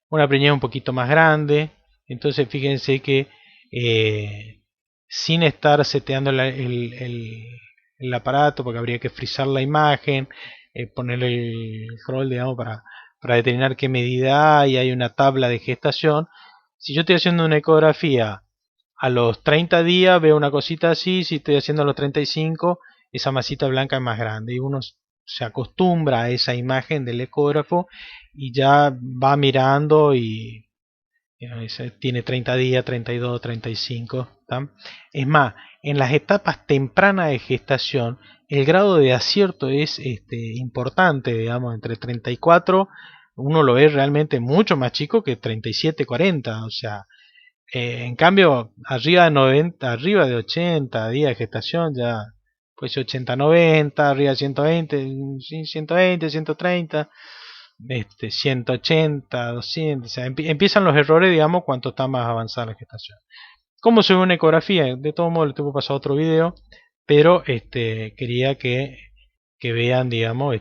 [SPEAKER 1] Una preñez un poquito más grande. Entonces fíjense que sin estar seteando el aparato, porque habría que frizar la imagen, ponerle el scroll, digamos, para determinar qué medida hay una tabla de gestación. Si yo estoy haciendo una ecografía a los 30 días, veo una cosita así. Si estoy haciendo a los 35, esa masita blanca es más grande, y uno se acostumbra a esa imagen del ecógrafo y ya va mirando y tiene 30 días, 32, 35. ¿Tá? Es más, en las etapas tempranas de gestación, el grado de acierto es importante, digamos, entre 34, uno lo ve realmente mucho más chico que 37, 40, o sea, en cambio, arriba de 90, arriba de 80 días de gestación, ya pues 80, 90, arriba de 120, sí, 120, 130, 180, 200, o sea, empiezan los errores, digamos, cuanto está más avanzada la gestación. ¿Cómo se ve una ecografía? De todo modo, le tengo pasado otro video, pero quería que vean, digamos,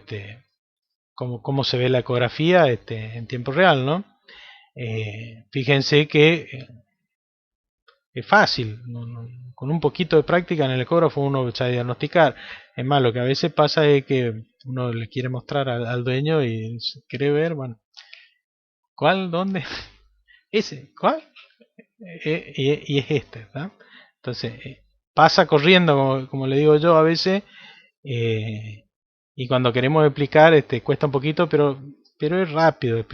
[SPEAKER 1] cómo se ve la ecografía en tiempo real, ¿no? Fíjense que es fácil, con un poquito de práctica en el ecógrafo uno sabe diagnosticar. Es más, lo que a veces pasa es que uno le quiere mostrar al dueño y quiere ver, bueno, ¿Cuál? ¿Dónde? Ese, ¿cuál? Y es este, ¿tá? Entonces, pasa corriendo, como le digo yo a veces, eh, y cuando queremos explicar, cuesta un poquito, pero es rápido.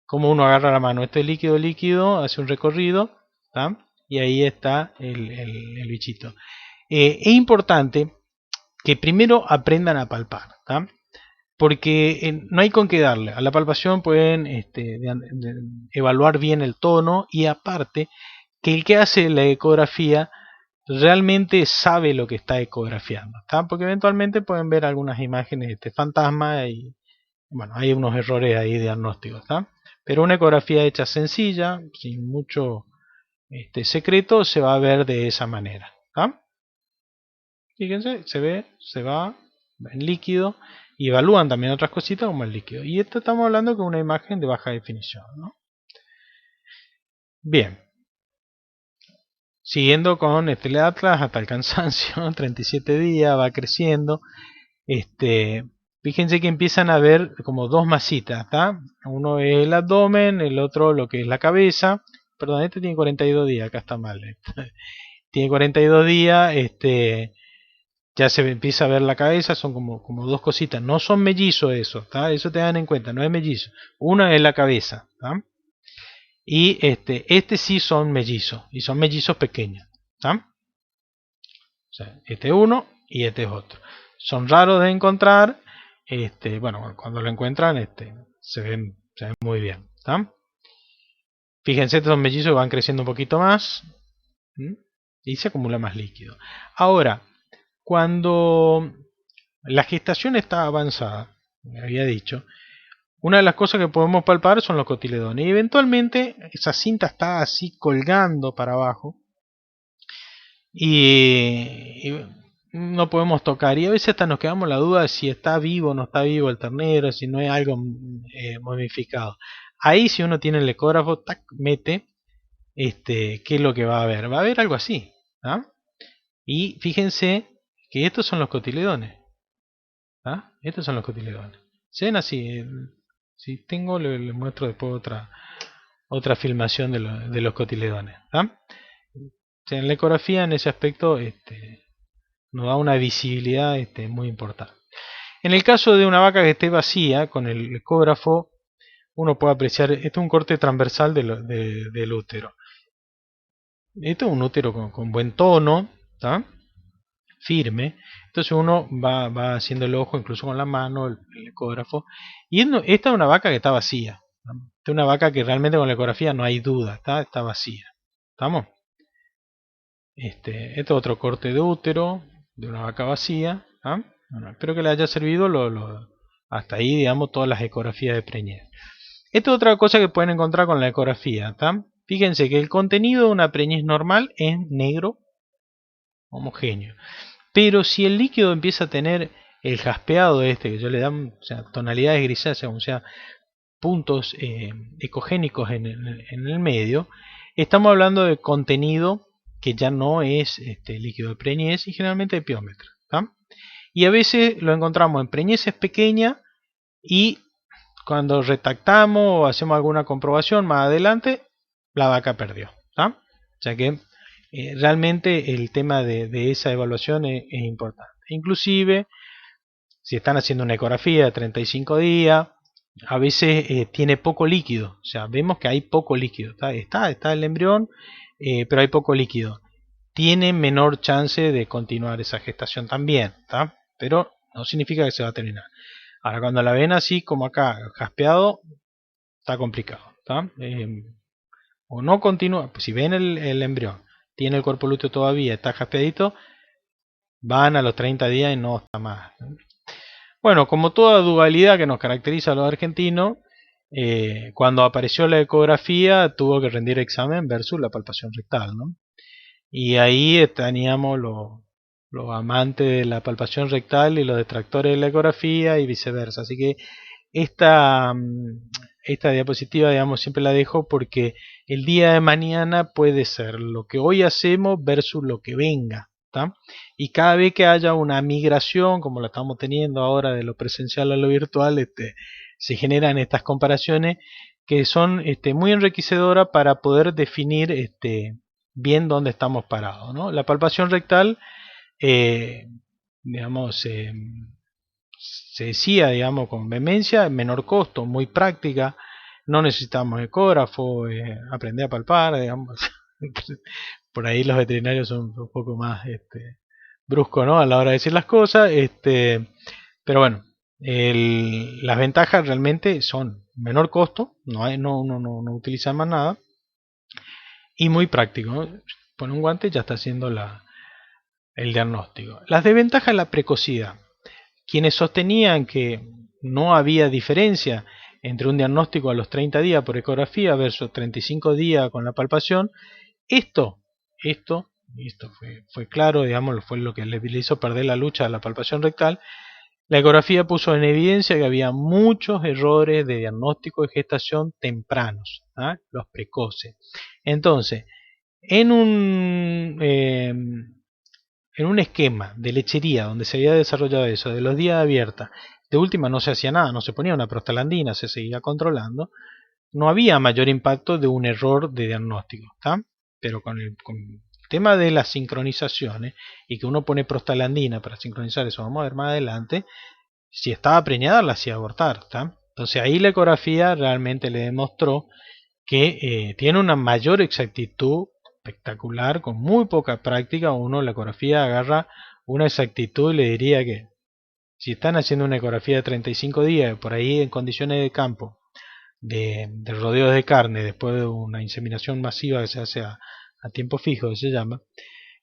[SPEAKER 1] Como uno agarra la mano, este líquido, líquido, hace un recorrido, ¿tá? Y ahí está el bichito. Es importante que primero aprendan a palpar, ¿tá? Porque no hay con qué darle. A la palpación pueden evaluar bien el tono y aparte que el que hace la ecografía realmente sabe lo que está ecografiando, ¿tá? Porque eventualmente pueden ver algunas imágenes fantasma y bueno, hay unos errores ahí diagnósticos, ¿tá? Pero una ecografía hecha sencilla, sin mucho secreto, se va a ver de esa manera, ¿tá? Fíjense, se va en líquido y evalúan también otras cositas como el líquido. Y esto estamos hablando con una imagen de baja definición, ¿no? Bien, siguiendo con el Atlas hasta el cansancio, 37 días, va creciendo. Fíjense que empiezan a ver como dos masitas, ¿tá? Uno es el abdomen, el otro lo que es la cabeza. Perdón, este tiene 42 días, acá está mal. Tiene 42 días, ya se empieza a ver la cabeza, son como dos cositas. No son mellizos eso, ¿tá? Eso te dan en cuenta, no es mellizo. Una es la cabeza, ¿tá? Y sí son mellizos, y son mellizos pequeños, ¿tá? O sea, este es uno y este es otro. Son raros de encontrar, bueno, cuando lo encuentran, se ven muy bien, ¿tá? Fíjense, estos son mellizos que van creciendo un poquito más, ¿sí? Y se acumula más líquido. Ahora, cuando la gestación está avanzada, me había dicho, una de las cosas que podemos palpar son los cotiledones. Y eventualmente esa cinta está así colgando para abajo. Y no podemos tocar. Y a veces hasta nos quedamos la duda de si está vivo o no está vivo el ternero, si no es algo momificado. Ahí si uno tiene el ecógrafo, tac, mete qué es lo que va a ver. Va a haber algo así. ¿Ah? Y fíjense que estos son los cotiledones. ¿Ah? Estos son los cotiledones. Se ven así. Si tengo, le muestro después otra filmación de los cotiledones. ¿Ah? O sea, en la ecografía en ese aspecto nos da una visibilidad muy importante. En el caso de una vaca que esté vacía, con el ecógrafo, uno puede apreciar, esto es un corte transversal del útero. Esto es un útero con buen tono, ¿tá? Firme. Entonces uno va haciendo el ojo, incluso con la mano, el ecógrafo. Y esta es una vaca que está vacía. Esta es una vaca que realmente con la ecografía no hay duda, está vacía. ¿Estamos? Este es otro corte de útero de una vaca vacía. ¿Ah? Bueno, espero que le haya servido hasta ahí, digamos, todas las ecografías de preñez. Esta es otra cosa que pueden encontrar con la ecografía. ¿Tá? Fíjense que el contenido de una preñez normal es negro homogéneo. Pero si el líquido empieza a tener el jaspeado que yo le dan, o sea, tonalidades grisáceas, o sea, puntos ecogénicos en el medio, estamos hablando de contenido que ya no es líquido de preñez y generalmente de piómetro. ¿Tá? Y a veces lo encontramos en preñeces pequeñas y cuando retactamos o hacemos alguna comprobación más adelante, la vaca perdió. ¿Tá? O sea que realmente el tema de esa evaluación es importante. Inclusive, si están haciendo una ecografía de 35 días, a veces tiene poco líquido. O sea, vemos que hay poco líquido. Está el embrión, pero hay poco líquido. Tiene menor chance de continuar esa gestación también. ¿Tá? Pero no significa que se va a terminar. Ahora, cuando la ven así como acá, jaspeado, está complicado. ¿Tá? O no continúa. Pues si ven el embrión, tiene el cuerpo lúteo todavía, está jaspeadito, van a los 30 días y no está más. Bueno, como toda dualidad que nos caracteriza a los argentinos, cuando apareció la ecografía tuvo que rendir examen versus la palpación rectal, ¿no? Y ahí teníamos los amantes de la palpación rectal y los detractores de la ecografía y viceversa. Así que esta diapositiva, digamos, siempre la dejo porque el día de mañana puede ser lo que hoy hacemos versus lo que venga. ¿Tá? Y cada vez que haya una migración, como la estamos teniendo ahora de lo presencial a lo virtual, se generan estas comparaciones que son muy enriquecedoras para poder definir bien dónde estamos parados, ¿no? La palpación rectal, digamos, se decía, digamos, con vehemencia, menor costo, muy práctica, no necesitamos ecógrafo, aprender a palpar, digamos. Por ahí los veterinarios son un poco más bruscos, ¿no? A la hora de decir las cosas, pero bueno, las ventajas realmente son menor costo, no utilizan más nada, y muy práctico, ¿no? Pone un guante y ya está haciendo el diagnóstico. Las desventajas, la precocidad. Quienes sostenían que no había diferencia entre un diagnóstico a los 30 días por ecografía versus 35 días con la palpación, esto, esto fue claro, digamos, fue lo que le hizo perder la lucha a la palpación rectal. La ecografía puso en evidencia que había muchos errores de diagnóstico de gestación tempranos, ¿ah? Los precoces. Entonces, en un esquema de lechería donde se había desarrollado eso, de los días abiertos, de última no se hacía nada, no se ponía una prostalandina, se seguía controlando, no había mayor impacto de un error de diagnóstico, ¿está? Pero con el tema de las sincronizaciones y que uno pone prostalandina para sincronizar, eso vamos a ver más adelante, si estaba preñada la hacía abortar, ¿está? Entonces ahí la ecografía realmente le demostró que tiene una mayor exactitud espectacular, con muy poca práctica. Uno la ecografía agarra una exactitud y le diría que si están haciendo una ecografía de 35 días, por ahí en condiciones de campo, de rodeos de carne, después de una inseminación masiva que se hace a tiempo fijo, que se llama,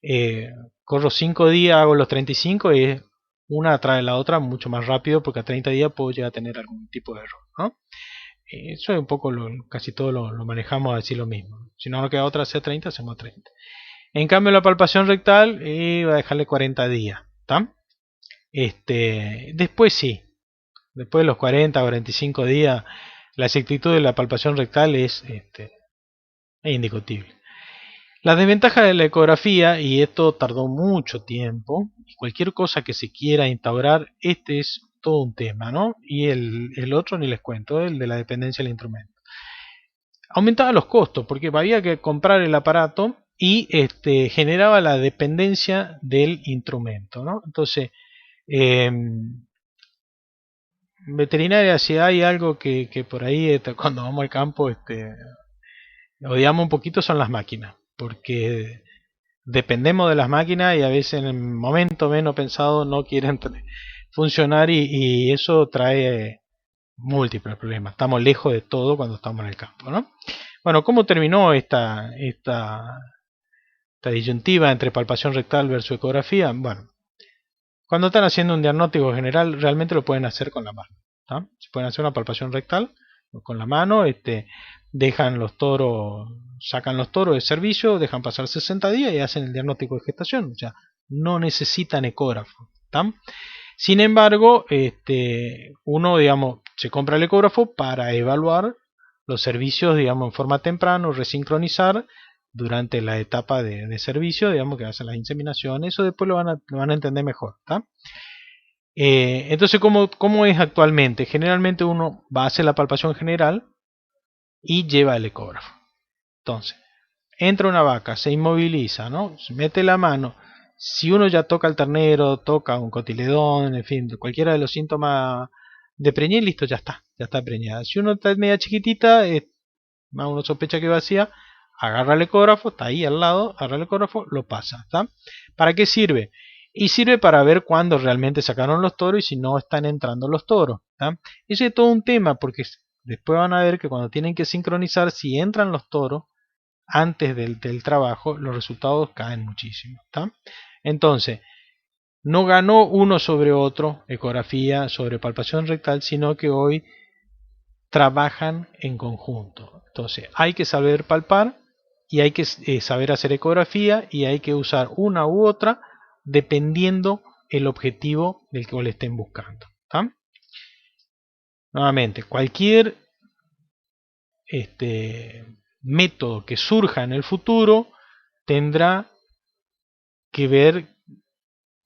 [SPEAKER 1] eh, corro 5 días, hago los 35 y es una tras de la otra mucho más rápido porque a 30 días puedo llegar a tener algún tipo de error, ¿no? Eso es un poco, casi todo lo manejamos a decir lo mismo. Si no nos queda otra hacer 30, hacemos 30. En cambio la palpación rectal va a dejarle 40 días, ¿está? Después sí, después de los 40, 45 días, la exactitud de la palpación rectal es indiscutible. Las desventajas de la ecografía, y esto tardó mucho tiempo, y cualquier cosa que se quiera instaurar, este es todo un tema, ¿no? Y el otro ni les cuento, el de la dependencia del instrumento. Aumentaba los costos, porque había que comprar el aparato y generaba la dependencia del instrumento, ¿no? Entonces, veterinaria, si hay algo que por ahí, cuando vamos al campo, odiamos un poquito, son las máquinas, porque dependemos de las máquinas y a veces en el momento menos pensado no quieren funcionar y eso trae múltiples problemas. Estamos lejos de todo cuando estamos en el campo, ¿no? Bueno, ¿cómo terminó esta disyuntiva entre palpación rectal versus ecografía? Bueno, cuando están haciendo un diagnóstico general, realmente lo pueden hacer con la mano, ¿tá? Se pueden hacer una palpación rectal con la mano, dejan los toros, sacan los toros de servicio, dejan pasar 60 días y hacen el diagnóstico de gestación, o sea, no necesitan ecógrafo, ¿tá? Sin embargo, uno, digamos, se compra el ecógrafo para evaluar los servicios, digamos, en forma temprana, resincronizar durante la etapa de servicio, digamos, que hacen las inseminaciones, eso después lo van a entender mejor, ¿tá? Entonces, ¿cómo es actualmente? Generalmente uno va a hacer la palpación general y lleva el ecógrafo. Entonces, entra una vaca, se inmoviliza, ¿no? Se mete la mano. Si uno ya toca el ternero, toca un cotiledón, en fin, cualquiera de los síntomas de preñez, listo, ya está preñada. Si uno está media chiquitita, más uno sospecha que vacía, agarra el ecógrafo, está ahí al lado, agarra el ecógrafo, lo pasa, ¿está? ¿Para qué sirve? Y sirve para ver cuándo realmente sacaron los toros y si no están entrando los toros, ¿está? Ese es todo un tema porque después van a ver que cuando tienen que sincronizar, si entran los toros, antes del trabajo, los resultados caen muchísimo, ¿está? Entonces, no ganó uno sobre otro, ecografía sobre palpación rectal, sino que hoy trabajan en conjunto. Entonces, hay que saber palpar y hay que saber hacer ecografía y hay que usar una u otra dependiendo el objetivo del que le estén buscando, ¿está? Nuevamente, cualquier método que surja en el futuro tendrá que ver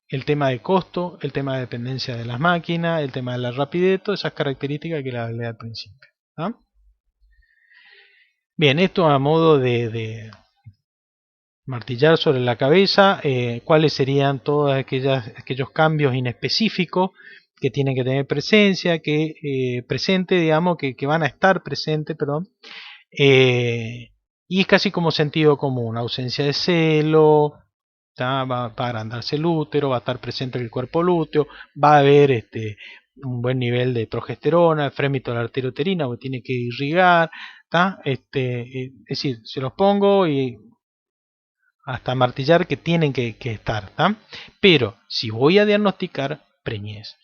[SPEAKER 1] el tema de costo, el tema de dependencia de las máquinas, el tema de la rapidez, todas esas características que le hablé al principio, ¿no? Bien, esto a modo de martillar sobre la cabeza, cuáles serían todos aquellos cambios inespecíficos que tienen que tener presencia, presente, digamos, que van a estar presentes, perdón. Y es casi como sentido común, ausencia de celo, va a agrandarse el útero, va a estar presente el cuerpo lúteo, va a haber un buen nivel de progesterona, el frémito de la arteria uterina, que tiene que irrigar, es decir, se los pongo y hasta martillar que tienen que estar, ¿tá? Pero si voy a diagnosticar preñez,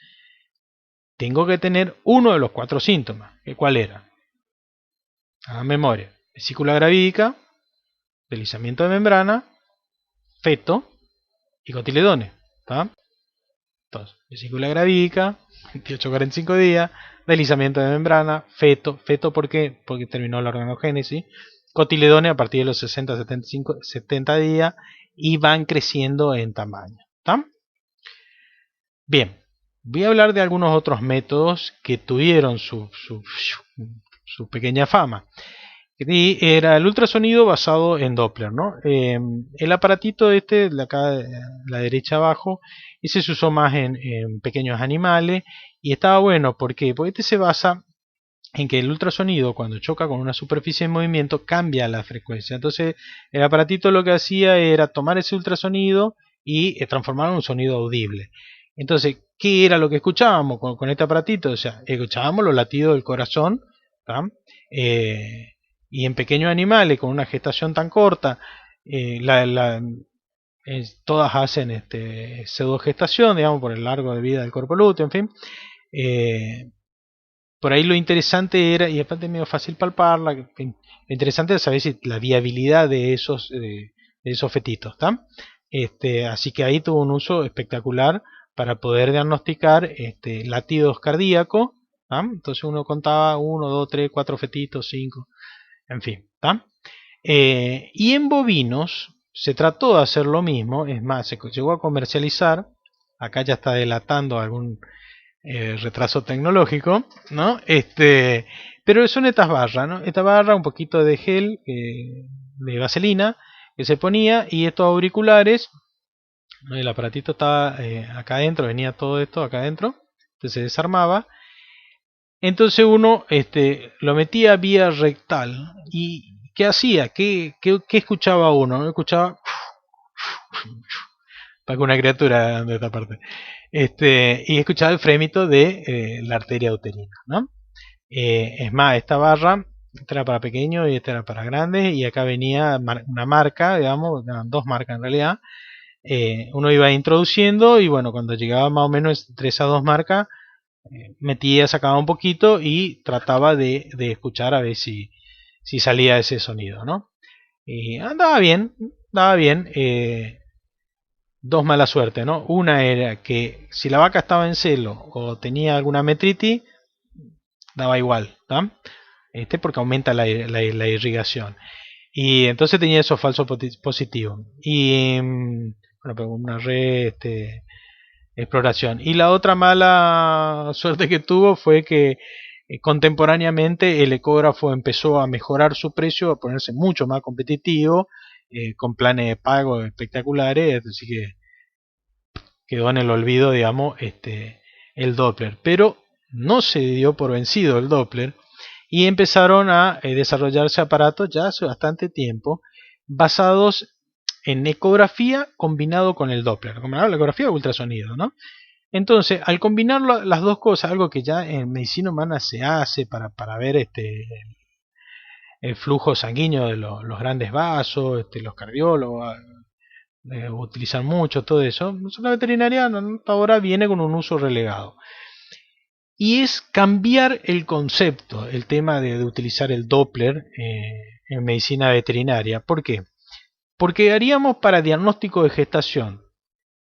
[SPEAKER 1] tengo que tener uno de los 4 síntomas. ¿Cuál era? A memoria: vesícula gravídica, deslizamiento de membrana, feto y cotiledones, ¿tá? Entonces, vesícula gravídica, 28-45 días, deslizamiento de membrana, feto ¿por qué? Porque terminó la organogénesis, cotiledones a partir de los 60-70 días y van creciendo en tamaño, ¿tá? Bien, voy a hablar de algunos otros métodos que tuvieron su pequeña fama. Y era el ultrasonido basado en Doppler, ¿no? El aparatito de acá, la derecha abajo, ese se usó más en pequeños animales y estaba bueno. ¿Por qué? Porque este se basa en que el ultrasonido, cuando choca con una superficie en movimiento, cambia la frecuencia. Entonces el aparatito lo que hacía era tomar ese ultrasonido y transformarlo en un sonido audible. Entonces, ¿qué era lo que escuchábamos con este aparatito? O sea, escuchábamos los latidos del corazón, y en pequeños animales con una gestación tan corta, todas hacen pseudogestación, digamos, por el largo de vida del cuerpo lúteo, en fin. Por ahí lo interesante era, y aparte es medio fácil palparla, lo interesante es saber si la viabilidad de esos fetitos, ¿tá? Así que ahí tuvo un uso espectacular para poder diagnosticar latidos cardíacos, ¿tá? Entonces uno contaba 1, 2, 3, 4 fetitos, 5, en fin, ¿tá? Y en bovinos se trató de hacer lo mismo, es más, se llegó a comercializar, acá ya está delatando algún retraso tecnológico, ¿no? Pero son estas barras, ¿no? Esta barra, un poquito de gel, de vaselina, que se ponía, y estos auriculares, ¿no? El aparatito estaba acá adentro, venía todo esto acá adentro, entonces se desarmaba. Entonces uno lo metía vía rectal. ¿Y qué hacía? ¿Qué escuchaba uno? Escuchaba para una criatura de esta parte. Y escuchaba el frémito de la arteria uterina, ¿no? Es más, esta barra, esta era para pequeños y esta era para grandes, y acá venía una marca, digamos, eran 2 marcas en realidad. Uno iba introduciendo y bueno, cuando llegaba más o menos entre esas 2 marcas, metía, sacaba un poquito y trataba de escuchar a ver si salía ese sonido, ¿no? Y andaba bien, andaba bien. 2 malas suertes, ¿no? Una era que si la vaca estaba en celo o tenía alguna metritis, daba igual, ¿tá? Porque aumenta la irrigación. Y entonces tenía esos falsos positivos. Y bueno, pero una red exploración. Y la otra mala suerte que tuvo fue que contemporáneamente el ecógrafo empezó a mejorar su precio, a ponerse mucho más competitivo, con planes de pago espectaculares, así que quedó en el olvido, digamos, el Doppler. Pero no se dio por vencido el Doppler y empezaron a desarrollarse aparatos ya hace bastante tiempo basados en ecografía combinado con el Doppler, combinado la ecografía y ultrasonido, ¿no? Entonces, al combinar las dos cosas, algo que ya en medicina humana se hace para ver el flujo sanguíneo de los grandes vasos, los cardiólogos utilizan mucho todo eso, la veterinaria ahora viene con un uso relegado. Y es cambiar el concepto, el tema de utilizar el Doppler en medicina veterinaria. ¿Por qué? Porque haríamos para diagnóstico de gestación,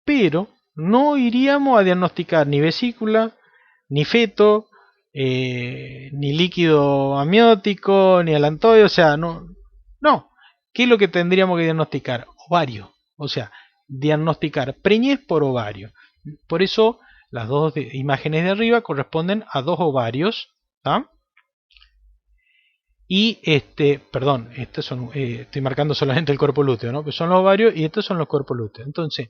[SPEAKER 1] pero no iríamos a diagnosticar ni vesícula, ni feto, ni líquido amniótico, ni alantoide, o sea, no. ¿Qué es lo que tendríamos que diagnosticar? Ovario, o sea, diagnosticar preñez por ovario. Por eso las dos imágenes de arriba corresponden a 2 ovarios, ¿tá? Y perdón, estos son, estoy marcando solamente el cuerpo lúteo, ¿no? Pues son los ovarios y estos son los cuerpos lúteos. Entonces,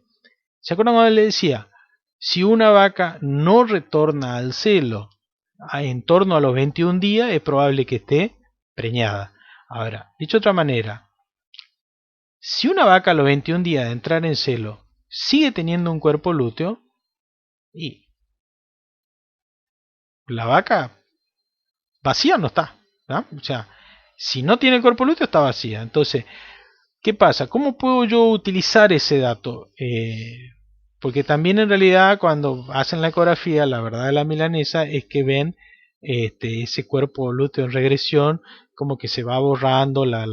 [SPEAKER 1] ¿se acuerdan cuando le decía? Si una vaca no retorna al celo en torno a los 21 días, es probable que esté preñada. Ahora, dicho de otra manera, si una vaca a los 21 días de entrar en celo sigue teniendo un cuerpo lúteo, y la vaca vacía no está, ¿no? O sea, si no tiene cuerpo lúteo está vacía. Entonces, ¿qué pasa? ¿Cómo puedo yo utilizar ese dato? Porque también en realidad cuando hacen la ecografía, la verdad de la milanesa es que ven ese cuerpo lúteo en regresión, como que se va borrando la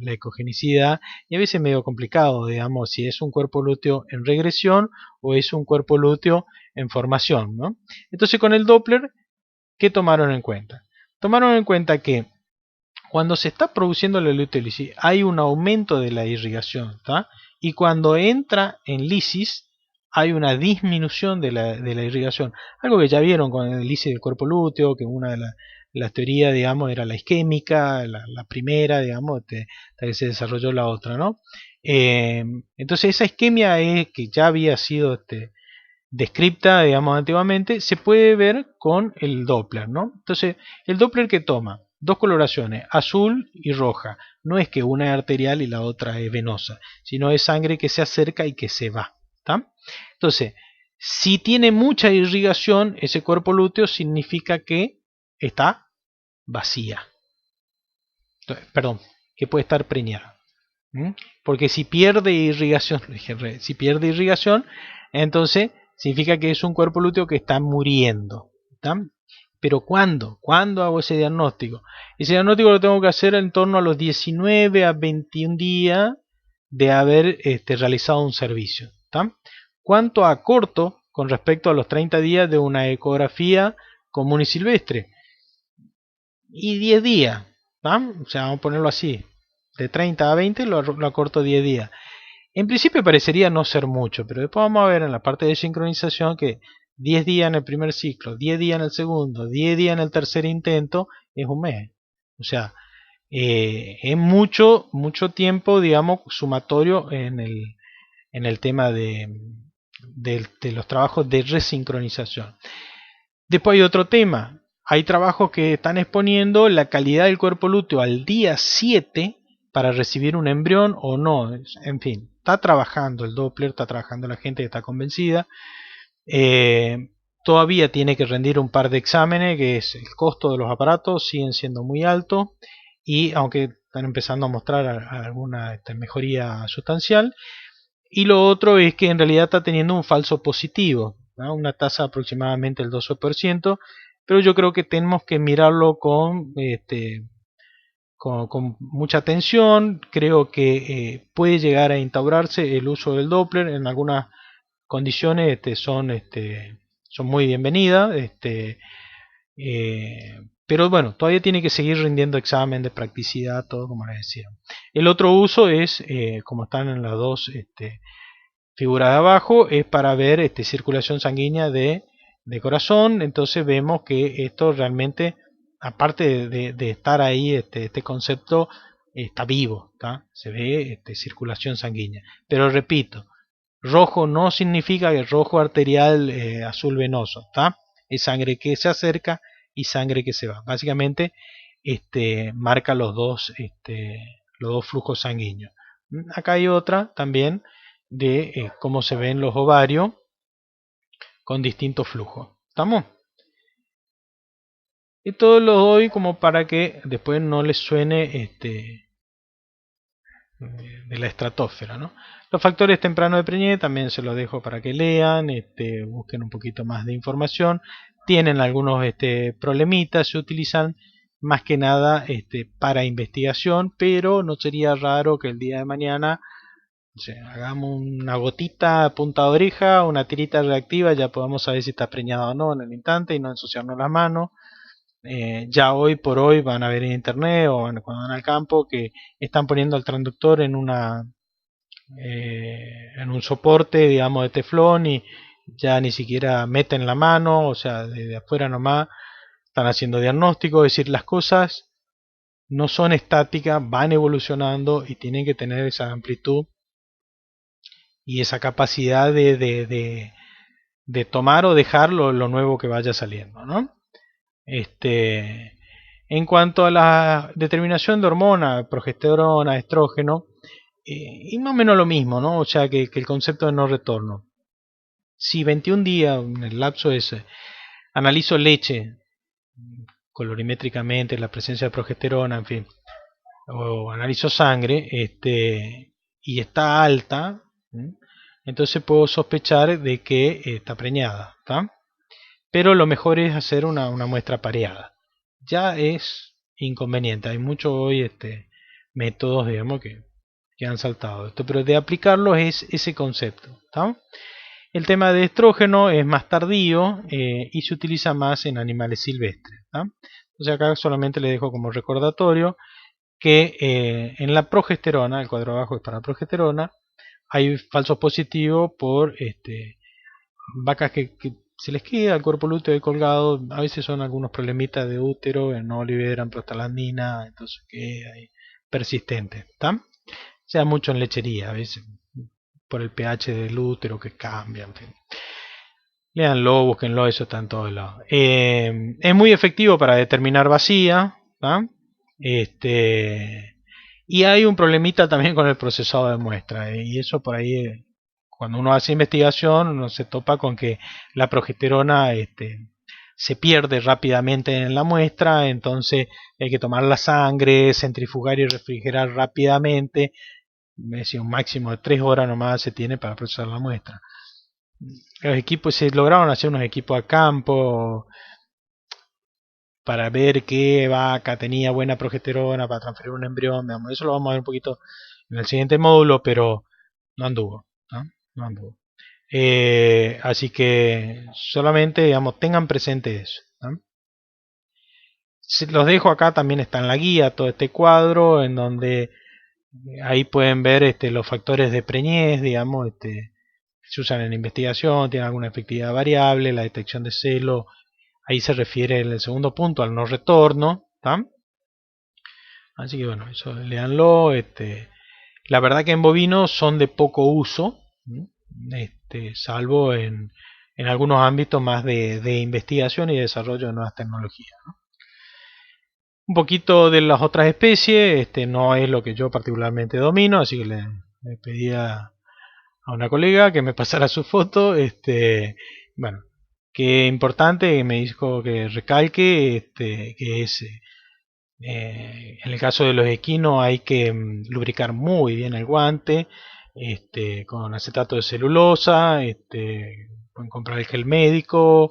[SPEAKER 1] ecogenicidad, y a veces es medio complicado, digamos, si es un cuerpo lúteo en regresión o es un cuerpo lúteo en formación, ¿no? Entonces con el Doppler, ¿qué tomaron en cuenta? Tomaron en cuenta que cuando se está produciendo la luteólisis hay un aumento de la irrigación, ¿tá? Y cuando entra en lisis hay una disminución de la irrigación. Algo que ya vieron con el lisis del cuerpo lúteo, que una de las teorías, digamos, era la isquémica, la primera, digamos, hasta que se desarrolló la otra, ¿no? Entonces esa isquemia es que ya había sido descripta, digamos, antiguamente, se puede ver con el Doppler, ¿no? Entonces, el Doppler que toma dos coloraciones, azul y roja, no es que una es arterial y la otra es venosa, sino es sangre que se acerca y que se va, ¿tá? Entonces, si tiene mucha irrigación, ese cuerpo lúteo significa que está vacía. Entonces, perdón, que puede estar preñada. ¿Mm? Porque si pierde irrigación, si pierde irrigación, entonces significa que es un cuerpo lúteo que está muriendo. ¿Está? Pero ¿cuándo? ¿Cuándo hago ese diagnóstico? Ese diagnóstico lo tengo que hacer en torno a los 19 a 21 días de haber realizado un servicio. ¿Está? ¿Cuánto acorto con respecto a los 30 días de una ecografía común y silvestre? Y 10 días. ¿Tá? O sea, vamos a ponerlo así. De 30 a 20 lo acorto 10 días. En principio parecería no ser mucho, pero después vamos a ver en la parte de sincronización que 10 días en el primer ciclo, 10 días en el segundo, 10 días en el tercer intento, es un mes. O sea, es mucho tiempo, digamos, sumatorio en el tema de los trabajos de resincronización. Después hay otro tema. Hay trabajos que están exponiendo la calidad del cuerpo lúteo al día 7 para recibir un embrión o no. En fin, está trabajando el Doppler, está trabajando la gente que está convencida. Todavía tiene que rendir un par de exámenes, que es el costo de los aparatos, siguen siendo muy altos. Y aunque están empezando a mostrar alguna mejoría sustancial. Y lo otro es que en realidad está teniendo un falso positivo, ¿no? Una tasa aproximadamente del 12%, pero yo creo que tenemos que mirarlo con mucha atención. Creo que puede llegar a instaurarse el uso del Doppler en algunas condiciones, son muy bienvenidas, pero bueno, todavía tiene que seguir rindiendo examen de practicidad, todo como les decía. El otro uso es, como están en las dos figura de abajo, es para ver circulación sanguínea de corazón. Entonces vemos que esto realmente, aparte de estar ahí, este concepto está vivo, ¿tá? Se ve circulación sanguínea. Pero repito, rojo no significa que rojo arterial, azul venoso, ¿tá? Es sangre que se acerca y sangre que se va. Básicamente marca los dos flujos sanguíneos. Acá hay otra también de cómo se ven los ovarios con distintos flujos. ¿Estamos? Esto lo doy como para que después no les suene de la estratosfera, ¿no? Los factores tempranos de preñez también se los dejo para que lean, busquen un poquito más de información. Tienen algunos problemitas, se utilizan más que nada para investigación, pero no sería raro que el día de mañana, o sea, hagamos una gotita, punta de oreja, una tirita reactiva, ya podamos saber si está preñada o no en el instante y no ensuciarnos las manos. Ya hoy por hoy van a ver en internet o cuando van al campo que están poniendo el transductor en un soporte, digamos, de teflón, y ya ni siquiera meten la mano, o sea, desde afuera nomás están haciendo diagnóstico. Es decir, las cosas no son estáticas, van evolucionando y tienen que tener esa amplitud y esa capacidad de tomar o dejar lo nuevo que vaya saliendo, ¿no? En cuanto a la determinación de hormona, progesterona, estrógeno, y más o menos lo mismo, ¿no? O sea que el concepto de no retorno. Si 21 días, en el lapso ese, analizo leche colorimétricamente, la presencia de progesterona, en fin, o analizo sangre, y está alta, ¿sí? Entonces puedo sospechar de que está preñada, ¿tá? Pero lo mejor es hacer una muestra pareada. Ya es inconveniente, hay muchos hoy métodos, digamos, que han saltado esto, pero de aplicarlos es ese concepto, ¿tá? El tema de estrógeno es más tardío y se utiliza más en animales silvestres, ¿tá? Entonces acá solamente le dejo como recordatorio que en la progesterona, el cuadro abajo es para progesterona, hay falsos positivos por vacas que se les queda el cuerpo lúteo ahí colgado, a veces son algunos problemitas de útero, no liberan prostaglandina, entonces queda ahí persistente, ¿tá? Se da mucho en lechería, a veces por el pH del útero que cambia, en fin. Léanlo, búsquenlo, eso está en todos lados. Es muy efectivo para determinar vacía, ¿tá? Y hay un problemita también con el procesado de muestra, y eso por ahí, cuando uno hace investigación, uno se topa con que la progesterona se pierde rápidamente en la muestra, entonces hay que tomar la sangre, centrifugar y refrigerar rápidamente, me decía un máximo de 3 horas nomás se tiene para procesar la muestra. Los equipos se lograron hacer unos equipos a campo para ver qué vaca tenía buena progesterona para transferir un embrión, digamos. Eso lo vamos a ver un poquito en el siguiente módulo, pero no anduvo, ¿no? No anduvo. Así que solamente, digamos, tengan presente eso, ¿no? Los dejo acá, también está en la guía todo este cuadro, en donde ahí pueden ver los factores de preñez, digamos, se usan en investigación, tienen alguna efectividad variable, la detección de celo, ahí se refiere en el segundo punto al no retorno, ¿tá? Así que bueno, eso leanlo. La verdad que en bovinos son de poco uso, salvo en algunos ámbitos más de investigación y desarrollo de nuevas tecnologías, ¿no? Un poquito de las otras especies, no es lo que yo particularmente domino, así que le pedí a una colega que me pasara su foto, bueno, que importante, que me dijo que recalque, que es en el caso de los equinos hay que lubricar muy bien el guante, con acetato de celulosa, pueden comprar el gel médico,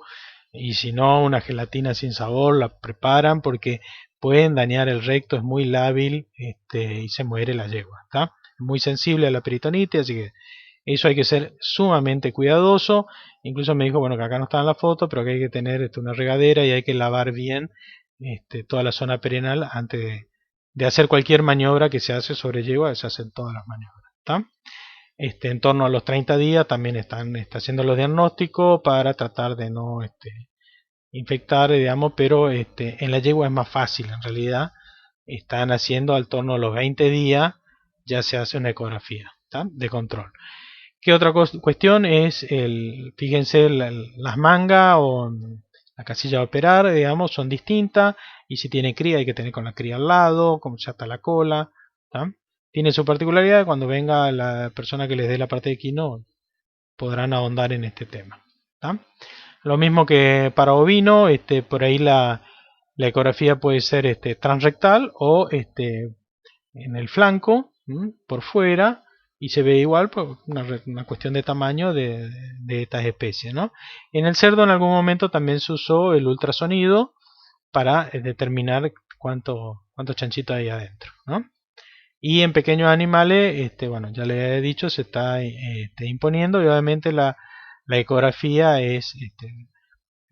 [SPEAKER 1] y si no, una gelatina sin sabor la preparan porque pueden dañar el recto, es muy lábil, y se muere la yegua, ¿tá? Muy sensible a la peritonitis, así que eso hay que ser sumamente cuidadoso. Incluso me dijo, bueno, que acá no está en la foto, pero que hay que tener una regadera y hay que lavar bien toda la zona perineal antes de hacer cualquier maniobra que se hace sobre yegua, se hacen todas las maniobras, ¿tá? En torno a los 30 días también está haciendo los diagnósticos para tratar de no infectar, digamos, pero en la yegua es más fácil en realidad. Están haciendo al torno a los 20 días, ya se hace una ecografía, ¿tá? De control. ¿Qué otra cuestión es fíjense, las mangas o la casilla de operar, digamos, son distintas, y si tiene cría hay que tener con la cría al lado, como ya está la cola, ¿tá? Tiene su particularidad, cuando venga la persona que les dé la parte de equino podrán ahondar en este tema, ¿tá? Lo mismo que para ovino, por ahí la ecografía puede ser transrectal o en el flanco, por fuera, y se ve igual por una cuestión de tamaño de estas especies, ¿no? En el cerdo en algún momento también se usó el ultrasonido para determinar cuántos chanchitos hay adentro, ¿no? Y en pequeños animales, bueno, ya les he dicho, se está imponiendo, y obviamente la ecografía es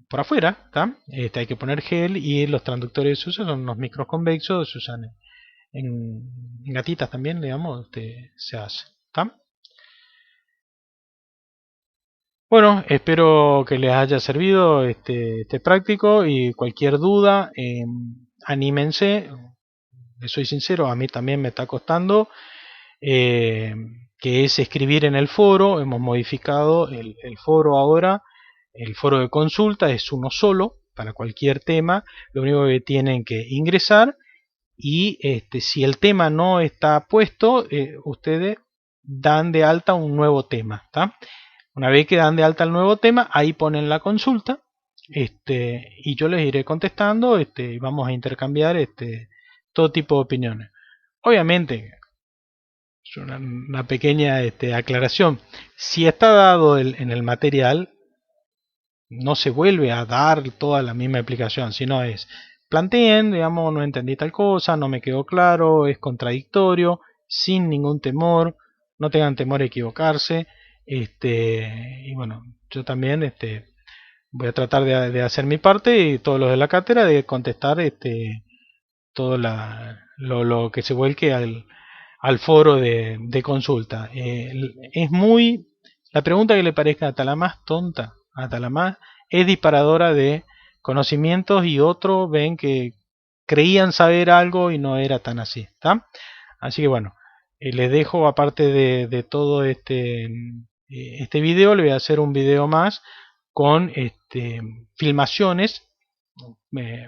[SPEAKER 1] por afuera, ¿tá? Hay que poner gel, y los transductores se usan, son unos micros convexos, se usan en gatitas también, digamos, se hace, ¿tá? Bueno, espero que les haya servido este práctico, y cualquier duda, anímense, les soy sincero, a mí también me está costando, que es escribir en el foro. Hemos modificado el foro ahora. El foro de consulta es uno solo para cualquier tema. Lo único que tienen que ingresar y si el tema no está puesto, ustedes dan de alta un nuevo tema. ¿Tá? Una vez que dan de alta el nuevo tema, ahí ponen la consulta, y yo les iré contestando, y vamos a intercambiar todo tipo de opiniones. Obviamente, es una pequeña aclaración. Si está dado en el material, no se vuelve a dar toda la misma explicación, sino es planteen, digamos, no entendí tal cosa, no me quedó claro, es contradictorio, sin ningún temor, no tengan temor a equivocarse. Y bueno, yo también voy a tratar de hacer mi parte y todos los de la cátedra de contestar todo lo que se vuelque al foro de consulta. Es muy, la pregunta que le parezca hasta la más tonta, hasta la más, es disparadora de conocimientos, y otros ven que creían saber algo y no era tan así. ¿Tá? Así que bueno, les dejo, aparte de todo este video, le voy a hacer un video más con filmaciones eh,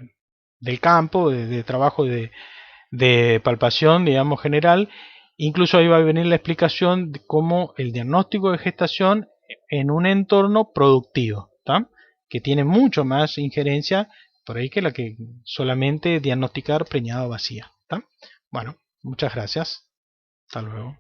[SPEAKER 1] del campo, de trabajo de palpación, digamos, general. Incluso ahí va a venir la explicación de cómo el diagnóstico de gestación en un entorno productivo, ¿tá? Que tiene mucho más injerencia por ahí que la que solamente diagnosticar preñada vacía. ¿Tá? Bueno, muchas gracias. Hasta luego.